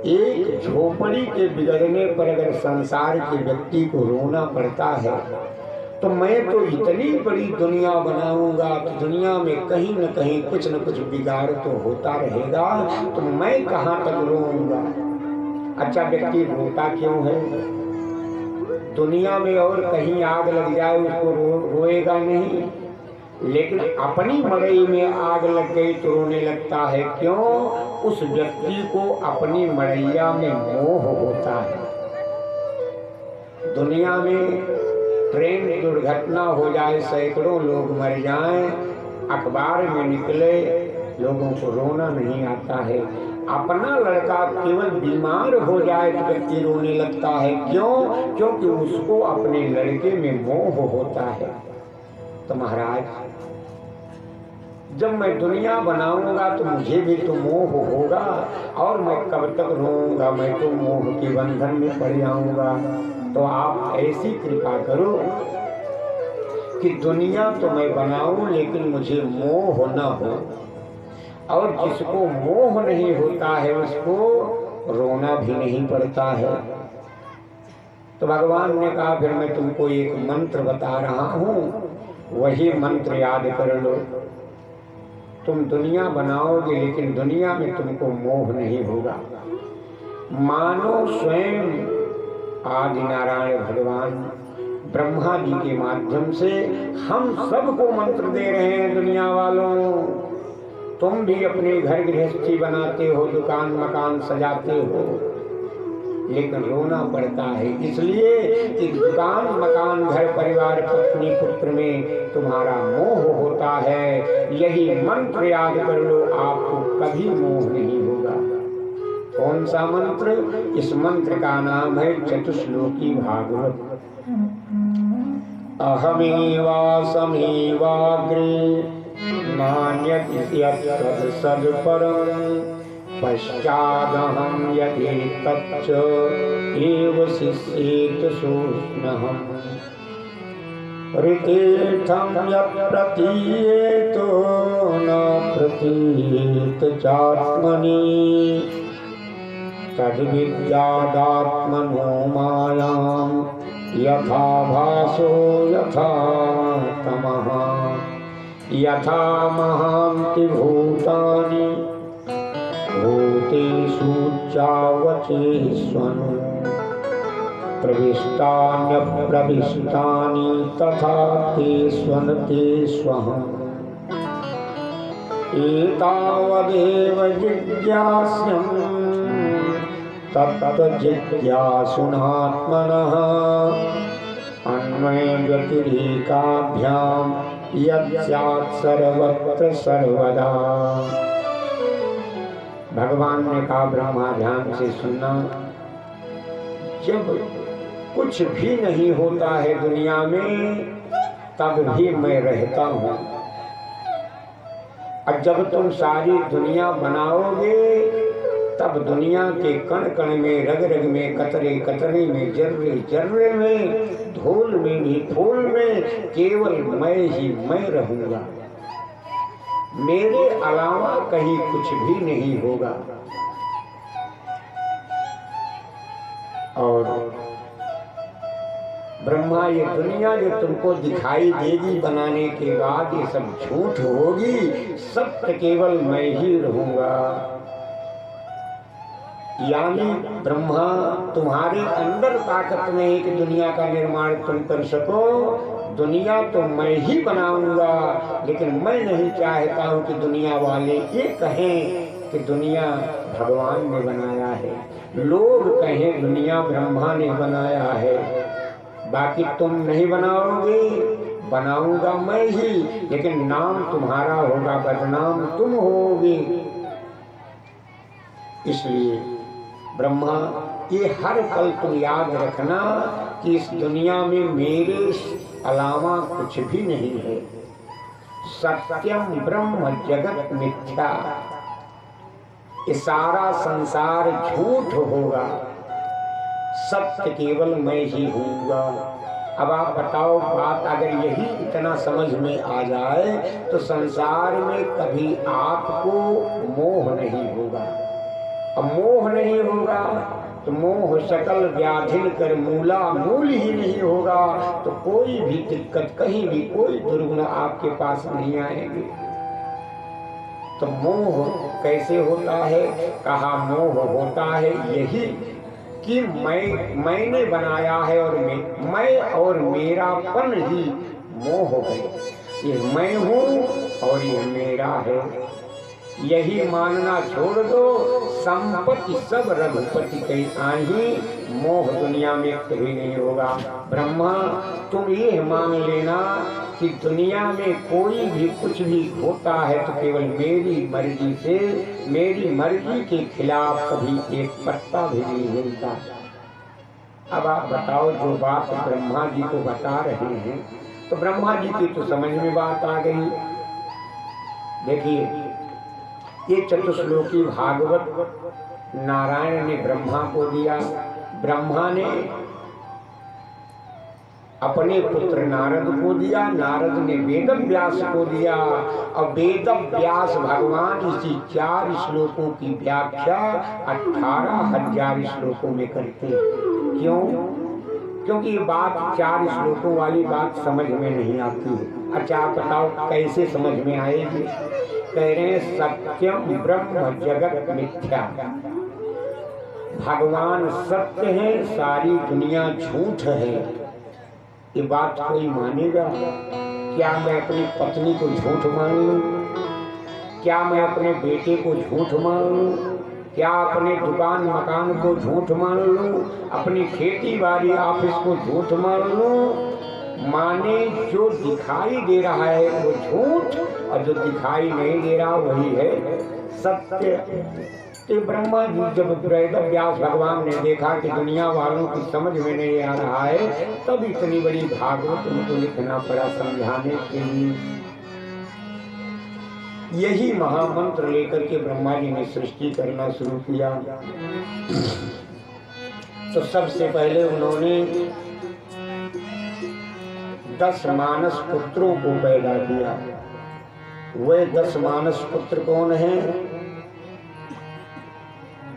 Speaker 2: एक झोपड़ी के बिगड़ने पर अगर संसार के व्यक्ति को रोना पड़ता है तो मैं तो इतनी बड़ी दुनिया बनाऊंगा तो दुनिया में कहीं न कहीं कुछ न कुछ बिगाड़ तो होता रहेगा, तो मैं कहाँ तक रोऊंगा। अच्छा, व्यक्ति रोता क्यों है? दुनिया में और कहीं आग लग जाए उसको रोएगा नहीं, लेकिन अपनी मड़ई में आग लग गई तो रोने लगता है। क्यों? उस व्यक्ति को अपनी मड़ैया में मोह होता है। दुनिया में ट्रेन दुर्घटना हो जाए, सैकड़ों लोग मर जाएं, अखबार में निकले, लोगों को रोना नहीं आता है। अपना लड़का केवल बीमार हो जाए तो व्यक्ति रोने लगता है। क्यों? क्योंकि उसको अपने लड़के में मोह होता है। तो महाराज, जब मैं दुनिया बनाऊंगा तो मुझे भी तो मोह होगा, और मैं कब तक रोऊंगा? मैं तो मोह के बंधन में पड़ जाऊंगा। तो आप ऐसी कृपा करो कि दुनिया तो मैं बनाऊं लेकिन मुझे मोह न हो, और जिसको मोह नहीं होता है उसको रोना भी नहीं पड़ता है। तो भगवान ने कहा, फिर मैं तुमको एक मंत्र बता रहा हूँ, वही मंत्र याद कर लो। तुम दुनिया बनाओगे लेकिन दुनिया में तुमको मोह नहीं होगा। मानो स्वयं आदि नारायण भगवान ब्रह्मा जी के माध्यम से हम सबको मंत्र दे रहे हैं दुनिया वालों तुम भी अपने घर गृहस्थी बनाते हो, दुकान मकान सजाते हो, लेकिन रोना पड़ता है इसलिए कि दुकान मकान घर परिवार पत्नी पुत्र में तुम्हारा मोह होता है। यही मंत्र याद कर लो, आपको कभी मोह नहीं होगा। कौन सा मंत्र? इस मंत्र का नाम है चतुश्लोकी भागवत। अहमेवासमेवाग्रे नान्यत् सदपरम् पश्चादहं यथेतच्च एव शिष्येत सूक्ष्महम् ऋतीर्थं यत्प्रतीयेतो न प्रतीयेत चात्मनि तद्विद्यादात्मनो मायां यथा भासो यथा तमः यथा महान्ति भूतानि भूतेषु चावचेष्वनु प्रविष्टान्यप्रविष्टानि तथा तेष्वन्तेष्वहम् एतावदेव जिज्ञास्यम् तत्तज्जिज्ञासुनात्मनः अन्वयव्यतिरेकाभ्यां यत् सर्वत्र सर्वदा। भगवान ने कहा ब्रह्मा ध्यान से सुनना, जब कुछ भी नहीं होता है दुनिया में तब भी मैं रहता हूँ, और जब तुम सारी दुनिया बनाओगे तब दुनिया के कण कण में, रग रग में, कतरे कतरे में, जर्रे जर्रे में, धूल में भी फूल में केवल मैं ही मैं रहूंगा। मेरे अलावा कहीं कुछ भी नहीं होगा। और ब्रह्मा, ये दुनिया जो तुमको दिखाई देगी बनाने के बाद ये सब झूठ होगी, सत्य केवल मैं ही रहूंगा। यानी ब्रह्मा, तुम्हारे अंदर ताकत नहीं कि दुनिया का निर्माण तुम कर सको। दुनिया तो मैं ही बनाऊंगा, लेकिन मैं नहीं चाहता हूं कि दुनिया वाले ये कहें कि दुनिया भगवान ने बनाया है, लोग कहें दुनिया ब्रह्मा ने बनाया है। बाकी तुम नहीं बनाओगे, बनाऊंगा मैं ही, लेकिन नाम तुम्हारा होगा, बदनाम तुम होगे। इसलिए ब्रह्मा, ये हर पल तुम याद रखना कि इस दुनिया में मेरे अलावा कुछ भी नहीं है। सत्यम ब्रह्म जगत मिथ्या, ये सारा संसार झूठ होगा, सत्य केवल मैं ही हूँगा। अब आप बताओ, बात अगर यही इतना समझ में आ जाए तो संसार में कभी आपको मोह नहीं होगा। अब मोह नहीं होगा तो मोह सकल व्याधिन कर मूला, मूल ही नहीं होगा तो कोई भी दिक्कत, कहीं भी कोई दुर्गुण आपके पास नहीं आएंगे। तो मोह कैसे होता है? कहा मोह होता है यही कि मैंने बनाया है और मैं और मेरापन ही मोह है। ये मैं हूँ और ये मेरा है, यही मानना छोड़ दो। संपत्ति सब रघुपति कहीं आही, मोह दुनिया में कभी नहीं होगा। ब्रह्मा, तुम ये मान लेना कि दुनिया में कोई भी कुछ भी होता है तो केवल मेरी मर्जी से, मेरी मर्जी के खिलाफ कभी एक पत्ता भी नहीं हिलता। अब आप बताओ, जो बात ब्रह्मा जी को बता रहे हैं तो ब्रह्मा जी की तो समझ में बात आ गई। देखिए, ये चतुश्लोकी भागवत नारायण ने ब्रह्मा को दिया। ब्रह्मा ने अपने पुत्र नारद को दिया, नारद ने वेद व्यास को दिया, और वेद व्यास भगवान इसी 4 श्लोकों की व्याख्या 18,000 श्लोकों में करते हैं। क्यों? क्योंकि ये बात 4 श्लोकों वाली बात समझ में नहीं आती है। अच्छा, आप बताओ कैसे समझ में आएगी? कह रहे हैं सत्यम ब्रह्म जगत मिथ्या, भगवान सत्य है, सारी दुनिया झूठ है। ये बात कोई मानेगा? क्या मैं अपनी पत्नी को झूठ मान लूं? क्या मैं अपने बेटे को झूठ मान लूं? क्या अपने दुकान मकान को झूठ मान लूं? अपनी खेती बाड़ी ऑफिस को झूठ मान लूं? माने जो दिखाई दे रहा है वो झूठ, और जो दिखाई नहीं दे रहा वही है सत्य। तो ब्रह्मा जी जब वेद व्यास भगवान ने देखा कि दुनिया वालों की समझ में नहीं आ रहा है, तब इतनी बड़ी भागवत उनको लिखना पड़ा समझाने के लिए। यही महामंत्र लेकर के ब्रह्मा जी ने सृष्टि करना शुरू किया। तो सबसे पहले उन्होंने 10 मानस पुत्रों को पैदा किया। वे 10 मानस पुत्र कौन हैं?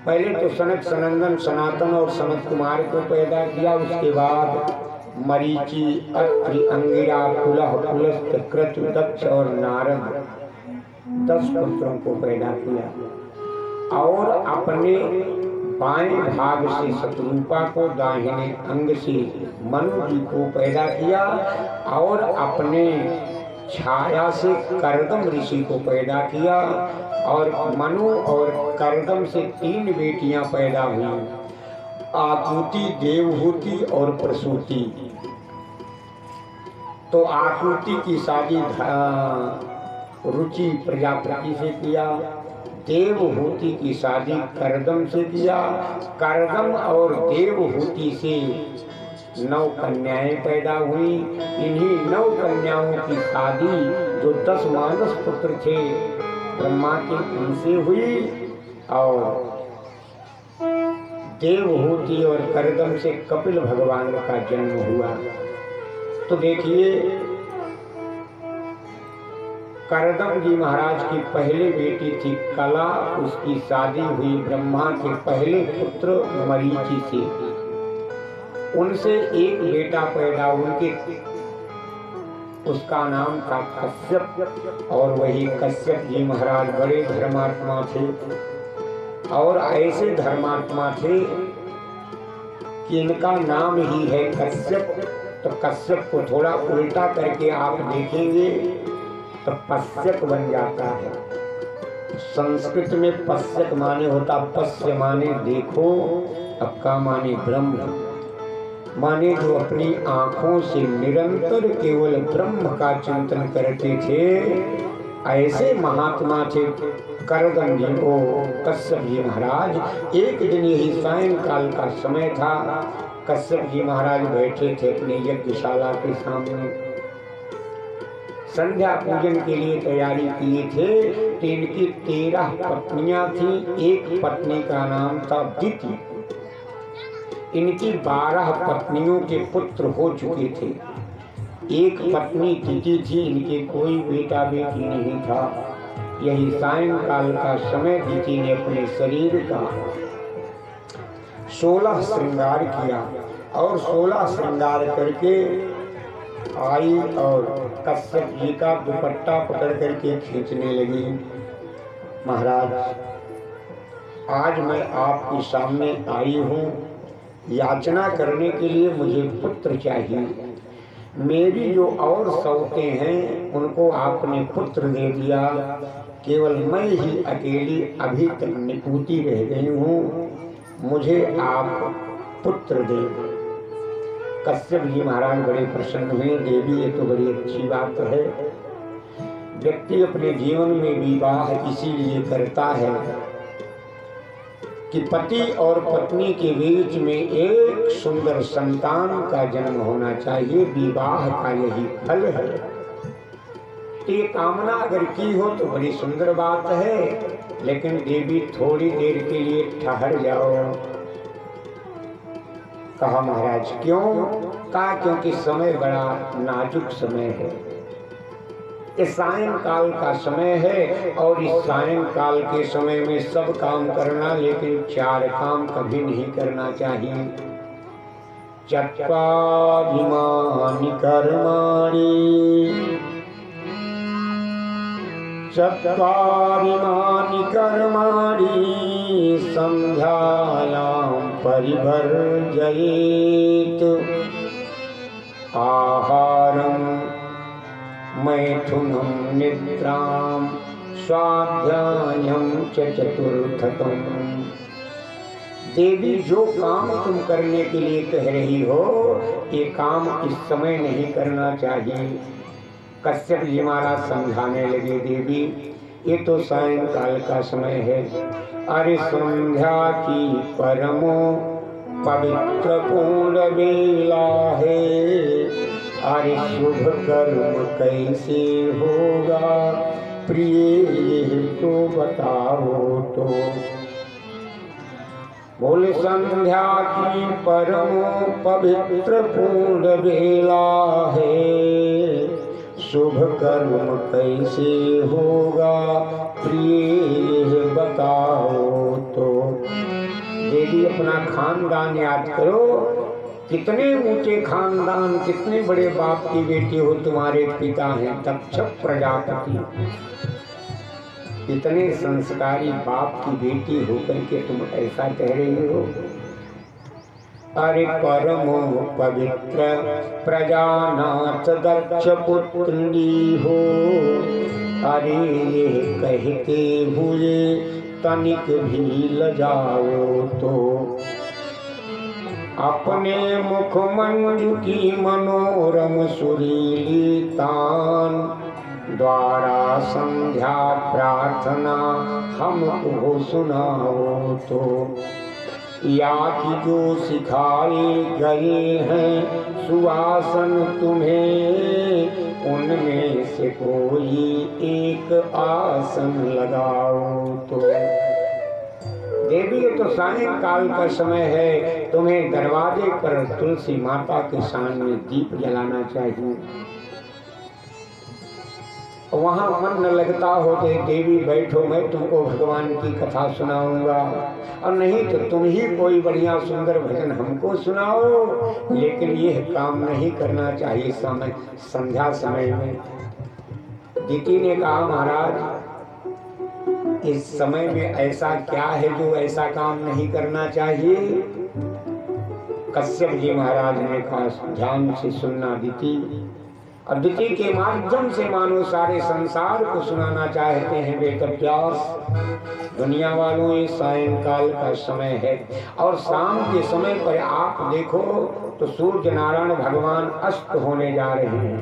Speaker 2: पहले तो सनक, सनंदन, सनातन और सनत कुमार को पैदा किया। उसके बाद मरीचि, अत्रि, अंगिरा, पुलह, पुलस्त्य, क्रतु, दक्ष और नारद 10 पुत्रों को पैदा किया। और अपने बाएं भाग से शत्रुपा को, दाहिने अंग से मनु जी को पैदा किया। और अपने छाया से करदम ऋषि को पैदा किया। और मनु और करदम से 3 बेटियां पैदा हुई, आकुति, देवहूति और प्रसूति। तो आकुति की शादी रुचि प्रजापति से किया, देवहूति की शादी करदम से किया। करदम और देवहूति से 9 कन्याएं पैदा हुई। इन्हीं 9 कन्याओं की शादी जो 10 मानस पुत्र थे ब्रह्मा के उनसे हुई। और देवहूति और करदम से कपिल भगवान का जन्म हुआ। तो देखिए, करदम जी महाराज की पहली बेटी थी कला, उसकी शादी हुई ब्रह्मा के पहले पुत्र मरीचि से। उनसे एक बेटा पैदा, उनके उसका नाम था कश्यप। और वही कश्यप जी महाराज बड़े धर्मात्मा थे। और ऐसे धर्मात्मा थे कि इनका नाम ही है कश्यप। तो कश्यप को थोड़ा उल्टा करके आप देखेंगे तो पश्यक बन जाता है। संस्कृत में पश्यक माने होता, पश्य माने देखो, अक्का माने ब्रह्म, माने जो अपनी आंखों से निरंतर केवल ब्रह्म का चिंतन करते थे। ऐसे महात्मा थे करदम जी को कश्यप जी महाराज। एक दिन यही सायंकाल का समय था, कश्यप जी महाराज बैठे थे अपनी यज्ञशाला के सामने, संध्या पूजन के लिए तैयारी किए थे। तो इनकी 13 पत्नियां थी। एक पत्नी का नाम था दिति। इनकी 12 पत्नियों के पुत्र हो चुके थे। एक पत्नी दिति थी, इनके कोई बेटा बेटी नहीं था। यही सायंकाल का समय दिति ने अपने शरीर का 16 श्रृंगार किया। और 16 श्रृंगार करके आई और कश्यप जी का दुपट्टा पकड़ करके खींचने लगी। महाराज, आज मैं आपके सामने आई हूँ याचना करने के लिए। मुझे पुत्र चाहिए। मेरी जो और सौतें हैं उनको आपने पुत्र दे दिया, केवल मैं ही अकेली अभी तक निपूती रह गई हूँ। मुझे आप पुत्र दे। कश्यप जी महाराज बड़े प्रसन्न हुए। देवी, ये तो बड़ी अच्छी बात है। व्यक्ति अपने जीवन में विवाह इसीलिए करता है कि पति और पत्नी के बीच में एक सुंदर संतान का जन्म होना चाहिए। विवाह का यही फल है। तो ये कामना अगर की हो तो बड़ी सुंदर बात है, लेकिन देवी थोड़ी देर के लिए ठहर जाओ। कहा महाराज क्यों? कहा क्योंकि समय बड़ा नाजुक समय है। इस सायंकाल का समय है और इस सायंकाल के समय में सब काम करना, लेकिन 4 काम कभी नहीं करना चाहिए। चत्वारिमानि कर्माणि, चत्वारिमानि कर्माणि संध्यायां परिवर्जयेत्। आहारं मैथुनं निद्रां स्वाध्यायं च चतुर्थकम्। देवी जो काम तुम करने के लिए कह रही हो ये काम इस समय नहीं करना चाहिए। कश्यप जी महाराज समझाने लगे, देवी ये तो सायंकाल का समय है। अरे संध्या की परमो पवित्र पूर्ण बेला है। अरे शुभ कर्म कैसे होगा प्रिय ये तो बताओ तो। बोले संध्या की परमो पवित्र पूर्ण बेला है। शुभ कर्म कैसे होगा प्रिय बताओ तो। देवी अपना खानदान याद करो, कितने ऊंचे खानदान, कितने बड़े बाप की बेटी हो। तुम्हारे पिता हैं दक्ष प्रजापति, इतने संस्कारी बाप की बेटी होकर के तुम ऐसा कह रही हो। अरे परमो पवित्र प्रजानाथ दक्ष पुत्री हो। अरे ये कहते हुए तनिक भी लजाओ तो। अपने मुख मंजू की मनोरम सुरीली तान द्वारा संध्या प्रार्थना हमको सुनाओ तो। या कि जो सिखाए गए हैं सुआसन तुम्हें उनमें से कोई एक आसन लगाओ तो। देवी ये तो सायंकाल का समय है, तुम्हें दरवाजे पर तुलसी माता के सामने दीप जलाना चाहिए। वहां मन न लगता हो तो देवी बैठो, मैं तुमको भगवान की कथा सुनाऊंगा, और नहीं तो तुम ही कोई बढ़िया सुंदर भजन हमको सुनाओ। लेकिन यह काम नहीं करना चाहिए समय संध्या समय में। दीति ने कहा, महाराज इस समय में ऐसा क्या है जो ऐसा काम नहीं करना चाहिए। कश्यप जी महाराज ने कहा, ध्यान से सुनना दीति। अदिति के माध्यम से मानो सारे संसार को सुनाना चाहते हैं वेद व्यास। दुनिया वालों ये सायंकाल का समय है और शाम के समय पर आप देखो तो सूर्य नारायण भगवान अस्त होने जा रहे हैं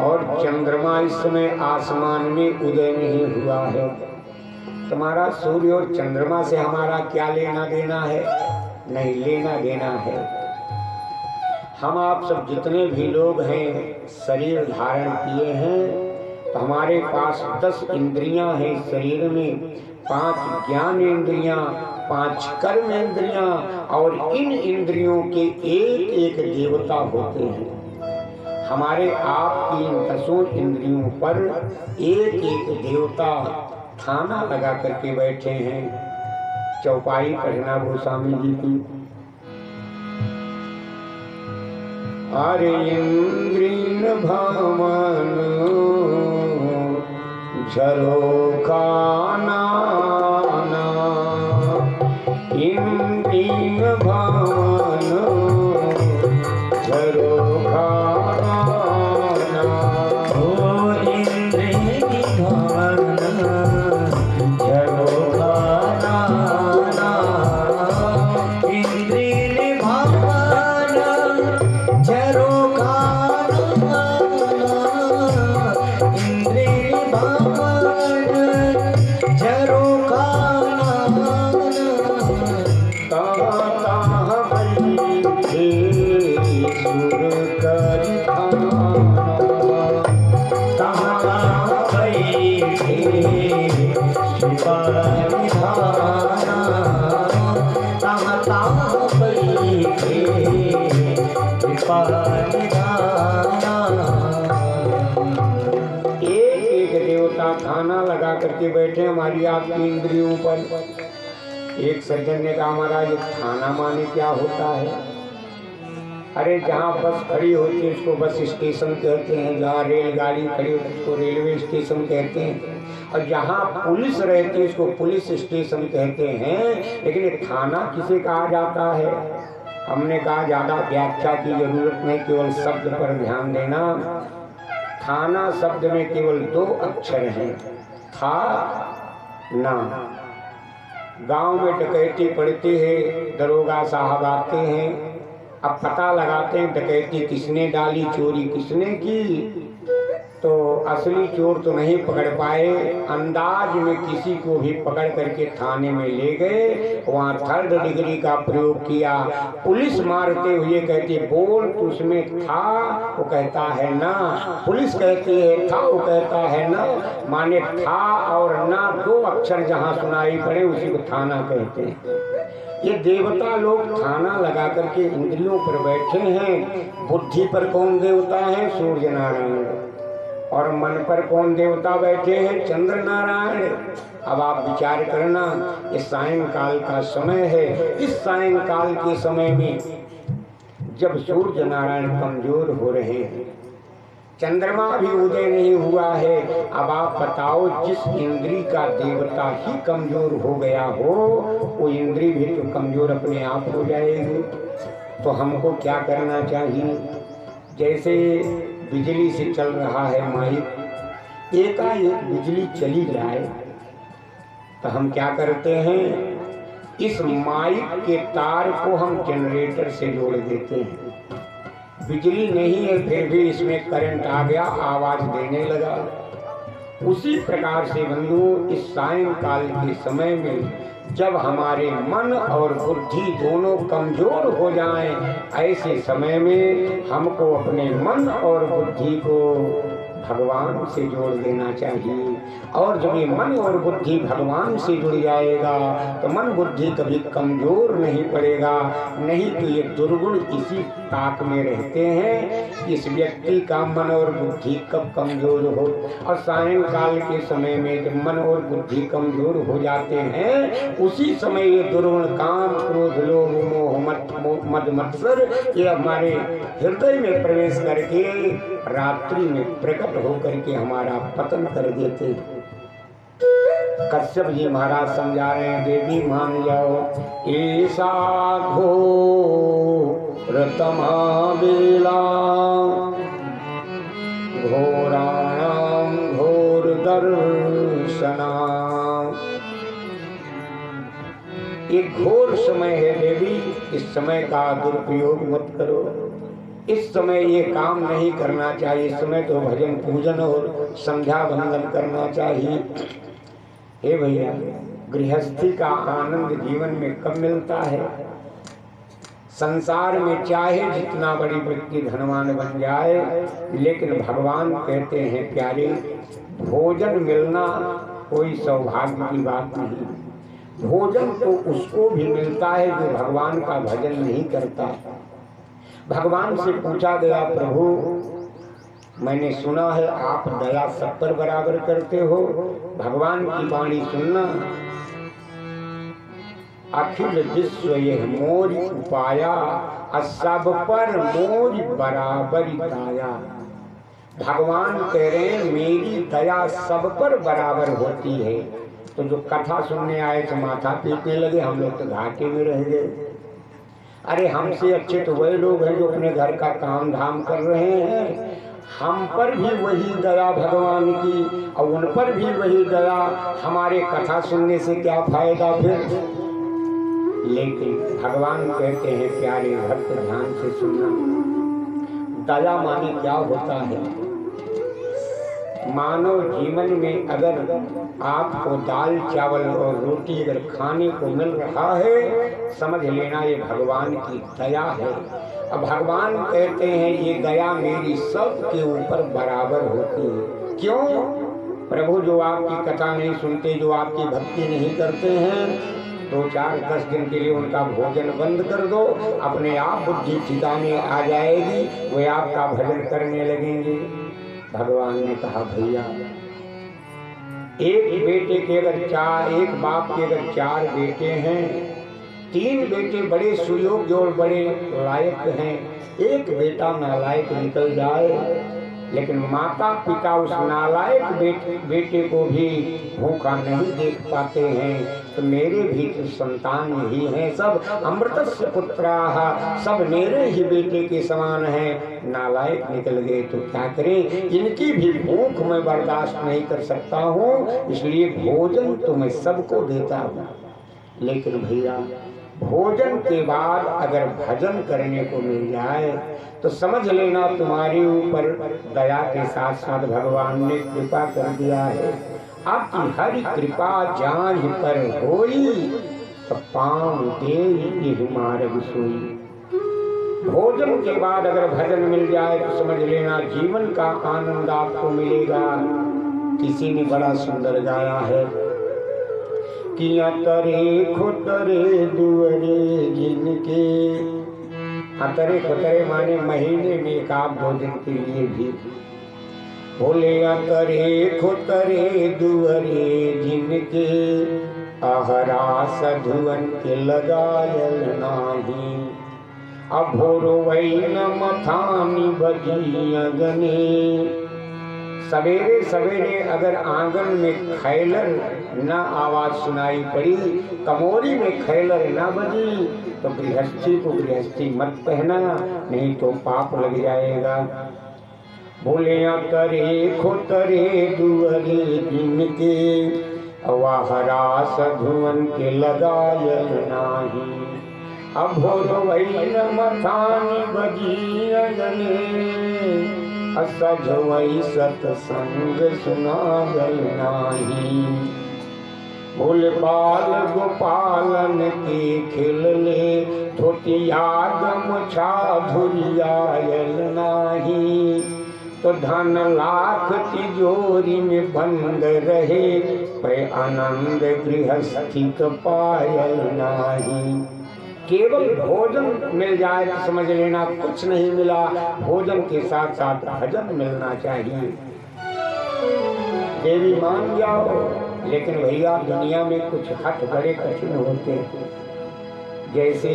Speaker 2: और चंद्रमा इस समय आसमान में उदय नहीं हुआ है। तुम्हारा सूर्य और चंद्रमा से हमारा क्या लेना देना है? नहीं लेना देना है। हम आप सब जितने भी लोग हैं शरीर धारण किए हैं तो हमारे पास 10 इंद्रियां हैं शरीर में, 5 ज्ञान इंद्रियां, 5 कर्म इंद्रियां, और इन इंद्रियों के एक एक देवता होते हैं। हमारे आपकी इन 10 इंद्रियों पर एक एक देवता थाना लगा करके बैठे हैं। चौपाई पढ़ना गोस्वामी जी की। अरे इंद्रिन भवन झरोखा नाना, इंद्रिन भवन झरोखा नाना।
Speaker 1: ओ इंद्रिन भवन झरोखा नाना, इंद्रिन भवन झरोखा नाना, इंद्रिन भवन झरोखा नाना।
Speaker 2: ताहा ताहा बैठे सुर करि थाना,
Speaker 1: ताहा ताहा बैठे सुपारी धाना, ताहा ताहा बैठे सुपारी धाना।
Speaker 2: एक एक देवता थाना लगा करके बैठे हमारी आपकी इंद्रियों पर। एक सज्जन ने कहा, महाराज थाना माने क्या होता है? अरे जहाँ बस खड़ी होती है उसको बस स्टेशन कहते हैं, जहाँ रेलगाड़ी खड़ी होती है उसको रेलवे स्टेशन कहते हैं, और जहाँ पुलिस रहती है उसको पुलिस स्टेशन कहते हैं। लेकिन ये थाना किसे कहा जाता है? हमने कहा ज़्यादा व्याख्या की जरूरत नहीं, केवल शब्द पर ध्यान देना। थाना शब्द में केवल 2 अक्षर हैं, था ना। गांव में डकैती पड़ती है, दरोगा साहब आते हैं, अब पता लगाते हैं डकैती किसने डाली, चोरी किसने की। तो असली चोर तो नहीं पकड़ पाए, अंदाज में किसी को भी पकड़ करके थाने में ले गए, वहाँ 3rd डिग्री का प्रयोग किया। पुलिस मारते हुए कहती बोल तो उसमें था, वो कहता है ना। पुलिस कहती है था, वो कहता है ना। माने था और ना 2 अक्षर जहाँ सुनाई पड़े उसी को थाना कहते हैं। ये देवता लोग थाना लगा करके इंद्रियों पर बैठे हैं। बुद्धि पर कौन देवता है? सूर्य नारायण। और मन पर कौन देवता बैठे हैं? चंद्र नारायण। अब आप विचार करना, ये सायंकाल का समय है। इस सायंकाल के समय में जब सूर्य नारायण कमजोर हो रहे हैं, चंद्रमा भी उदय नहीं हुआ है, अब आप बताओ जिस इंद्री का देवता ही कमजोर हो गया हो, वो इंद्री भी तो कमजोर अपने आप हो जाएगी। तो हमको क्या करना चाहिए? जैसे बिजली से चल रहा है माइक, एकाएक बिजली चली जाए तो हम क्या करते हैं? इस माइक के तार को हम जनरेटर से जोड़ देते हैं। बिजली नहीं है फिर भी इसमें करंट आ गया, आवाज देने लगा। उसी प्रकार से बंधुओं, इस सायंकाल के समय में जब हमारे मन और बुद्धि दोनों कमजोर हो जाएं, ऐसे समय में हमको अपने मन और बुद्धि को भगवान से जोड़ देना चाहिए। और जब ये मन और बुद्धि भगवान से जुड़ जाएगा तो मन बुद्धि कभी कमजोर नहीं पड़ेगा। नहीं तो ये दुर्गुण इसी ताक में रहते हैं, इस व्यक्ति का मन और बुद्धि कब कमजोर हो। और सायंकाल के समय में जब मन और बुद्धि कमजोर हो जाते हैं, उसी समय ये दुर्गुण काम, क्रोध, लोभ, मोह, मद मत्सर ये हमारे हृदय में प्रवेश करके रात्रि में प्रकट होकर के हमारा पतन कर देते हैं। कश्यप जी महाराज समझा रहे हैं, देवी मान जाओ, ऐसा घोर तमा बेला, घोराणाम घोर दर्शना। एक घोर समय है देवी, इस समय का दुरुपयोग मत करो। इस समय ये काम नहीं करना चाहिए। इस समय तो भजन पूजन और संध्या वंदन करना चाहिए। हे भैया, गृहस्थी का आनंद जीवन में कब मिलता है? संसार में चाहे जितना बड़ी व्यक्ति धनवान बन जाए, लेकिन भगवान कहते हैं प्यारे, भोजन मिलना कोई सौभाग्य की बात नहीं। भोजन तो उसको भी मिलता है जो भगवान का भजन नहीं करता। भगवान से पूछा गया, प्रभु मैंने सुना है आप दया सब पर बराबर करते हो, भगवान की वाणी सुनना। अखिल विश्व यह मोर उपाया, सब पर मोर बराबर दाया। भगवान कह रहे हैं मेरी दया सब पर बराबर होती है। तो जो कथा सुनने आए तो माथा पीटने लगे, हम लोग तो घाटे में रह गए। अरे हमसे अच्छे तो वही लोग हैं जो अपने घर का काम धाम कर रहे हैं। हम पर भी वही दया भगवान की और उन पर भी वही दया। हमारे कथा सुनने से क्या फायदा फिर? लेकिन भगवान कहते हैं प्यारे भक्त ध्यान से सुनना, दया माने क्या होता है। मानव जीवन में अगर आपको दाल चावल और रोटी अगर खाने को मिल रहा है, समझ लेना ये भगवान की दया है। अब भगवान कहते हैं ये दया मेरी सब के ऊपर बराबर होती है। क्यों? प्रभु जो आपकी कथा नहीं सुनते, जो आपकी भक्ति नहीं करते हैं, 2-4-10 दिन के लिए उनका भोजन बंद कर दो, अपने आप बुद्धि ठिकाने आ जाएगी, वे आपका भजन करने लगेंगे। भगवान ने कहा भैया, एक बेटे के अगर एक बाप के अगर 4 बेटे हैं, 3 बेटे बड़े सुयोग्य और बड़े लायक हैं, एक बेटा नालायक निकल जाए, लेकिन माता पिता उस नालायक बेटे को भी भूखा नहीं देख पाते हैं। तो मेरे भी तो संतान ही हैं, सब अमृतस्य पुत्राः, सब मेरे ही बेटे के समान हैं। नालायक निकल गए तो क्या करें, इनकी भी भूख मैं बर्दाश्त नहीं कर सकता हूँ, इसलिए भोजन तो मैं सबको देता हूँ। लेकिन भैया भोजन के बाद अगर भजन करने को मिल जाए तो समझ लेना तुम्हारे ऊपर दया के साथ साथ भगवान ने कृपा कर दिया है। आपकी हरि कृपा जान पर होई, तो पाँव दे मार्ग सोई। भोजन के बाद अगर भजन मिल जाए तो समझ लेना जीवन का आनंद आपको मिलेगा। किसी ने बड़ा सुंदर गाया है कि अतरे खुतरे दुअरे जिनके, अतरे खुतरे माने महीने में एक आध 2 दिन के लिए भी। बोले अतरे खुतरे दुअरे जिनके, आहरा सधुवन के लगायल नाही। अभोरवै न मथानी बजी अगने, सवेरे सवेरे अगर आंगन में खैलर न आवाज सुनाई पड़ी, कमोरी में खैलर न बजी, तो गृहस्थी को गृहस्थी मत कहना, नहीं तो पाप लग जाएगा। बोले तरे खोतरे दुअरे जिनके, वाहरा सधुवन के लगायल नाही। अभोरवै न मथानी बजी अगने, असजवै सतसंग सुनागल नाही। बोल बाल गोपालन के खिलले, धोतिया गमछा धुरियायल नाही। तो धन लाख तिजोरी में बंद रहे, पे आनंद गृहस्थी पायल नाही। केवल भोजन मिल जाए तो समझ लेना कुछ नहीं मिला, भोजन के साथ साथ भजन मिलना चाहिए। देवी मान जाओ, लेकिन भैया दुनिया में कुछ हट बड़े कठिन होते हैं, जैसे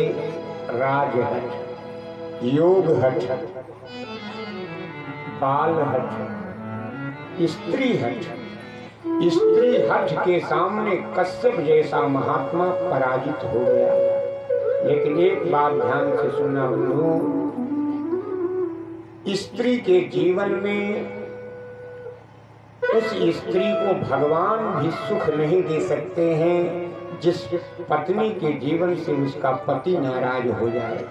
Speaker 2: राजहट, योग हट, बाल हट, स्त्री हट। स्त्री हट के सामने कश्यप जैसा महात्मा पराजित हो गया। लेकिन एक बात ध्यान से सुनना बंधु, स्त्री के जीवन में उस स्त्री को भगवान भी सुख नहीं दे सकते हैं जिस पत्नी के जीवन से उसका पति नाराज हो जाए।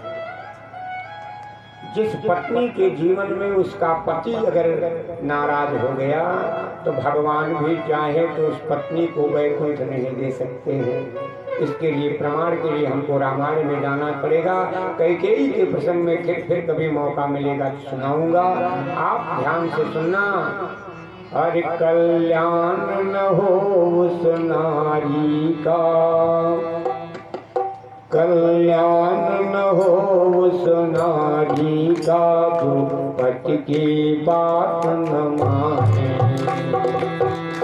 Speaker 2: जिस पत्नी के जीवन में उसका पति अगर नाराज हो गया तो भगवान भी चाहे तो उस पत्नी को वैकुंठ नहीं दे सकते हैं। इसके लिए प्रमाण के लिए हमको रामायण में जाना पड़ेगा। कैकेयी के प्रसंग में फिर कभी मौका मिलेगा तो सुनाऊंगा, आप ध्यान से सुनना। हरि कल्याण न हो उस नारी का, कल्याण न हो उस नारी का, जो पति की बात न माने।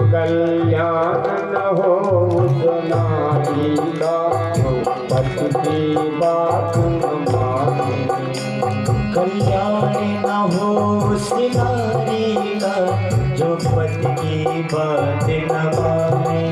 Speaker 2: कल्याण न हो उस नारी का, जो पति की बात न माने।
Speaker 1: कल्याण न हो उस नारी का, जो पति की बात न माने।